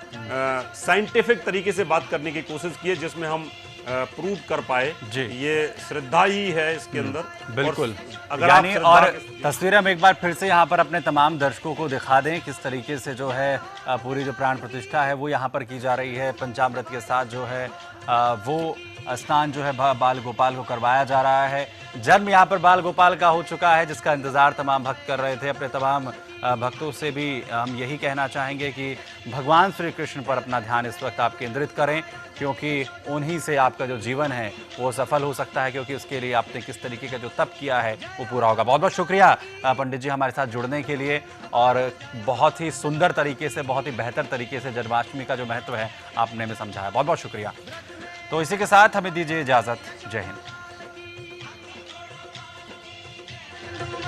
साइंटिफिक तरीके से बात करने की कोशिश की है, जिसमें हम प्रूव कर पाए ये श्रद्धा ही है इसके अंदर। बिल्कुल। अगर यानी और तस्वीरें हम एक बार फिर से यहाँ पर अपने तमाम दर्शकों को दिखा दें किस तरीके से जो है पूरी जो प्राण प्रतिष्ठा है वो यहाँ पर की जा रही है। पंचामृत के साथ जो है वो स्नान जो है बाल गोपाल को करवाया जा रहा है। जन्म यहाँ पर बाल गोपाल का हो चुका है, जिसका इंतजार तमाम भक्त कर रहे थे। अपने तमाम भक्तों से भी हम यही कहना चाहेंगे कि भगवान श्री कृष्ण पर अपना ध्यान इस वक्त आप केंद्रित करें, क्योंकि उन्हीं से आपका जो जीवन है वो सफल हो सकता है, क्योंकि उसके लिए आपने किस तरीके का जो तप किया है वो पूरा होगा। बहुत बहुत शुक्रिया पंडित जी हमारे साथ जुड़ने के लिए, और बहुत ही सुंदर तरीके से, बहुत ही बेहतर तरीके से जन्माष्टमी का जो महत्व है आपने हमें समझाया। बहुत बहुत शुक्रिया। तो इसी के साथ हमें दीजिए इजाज़त। जय हिंद।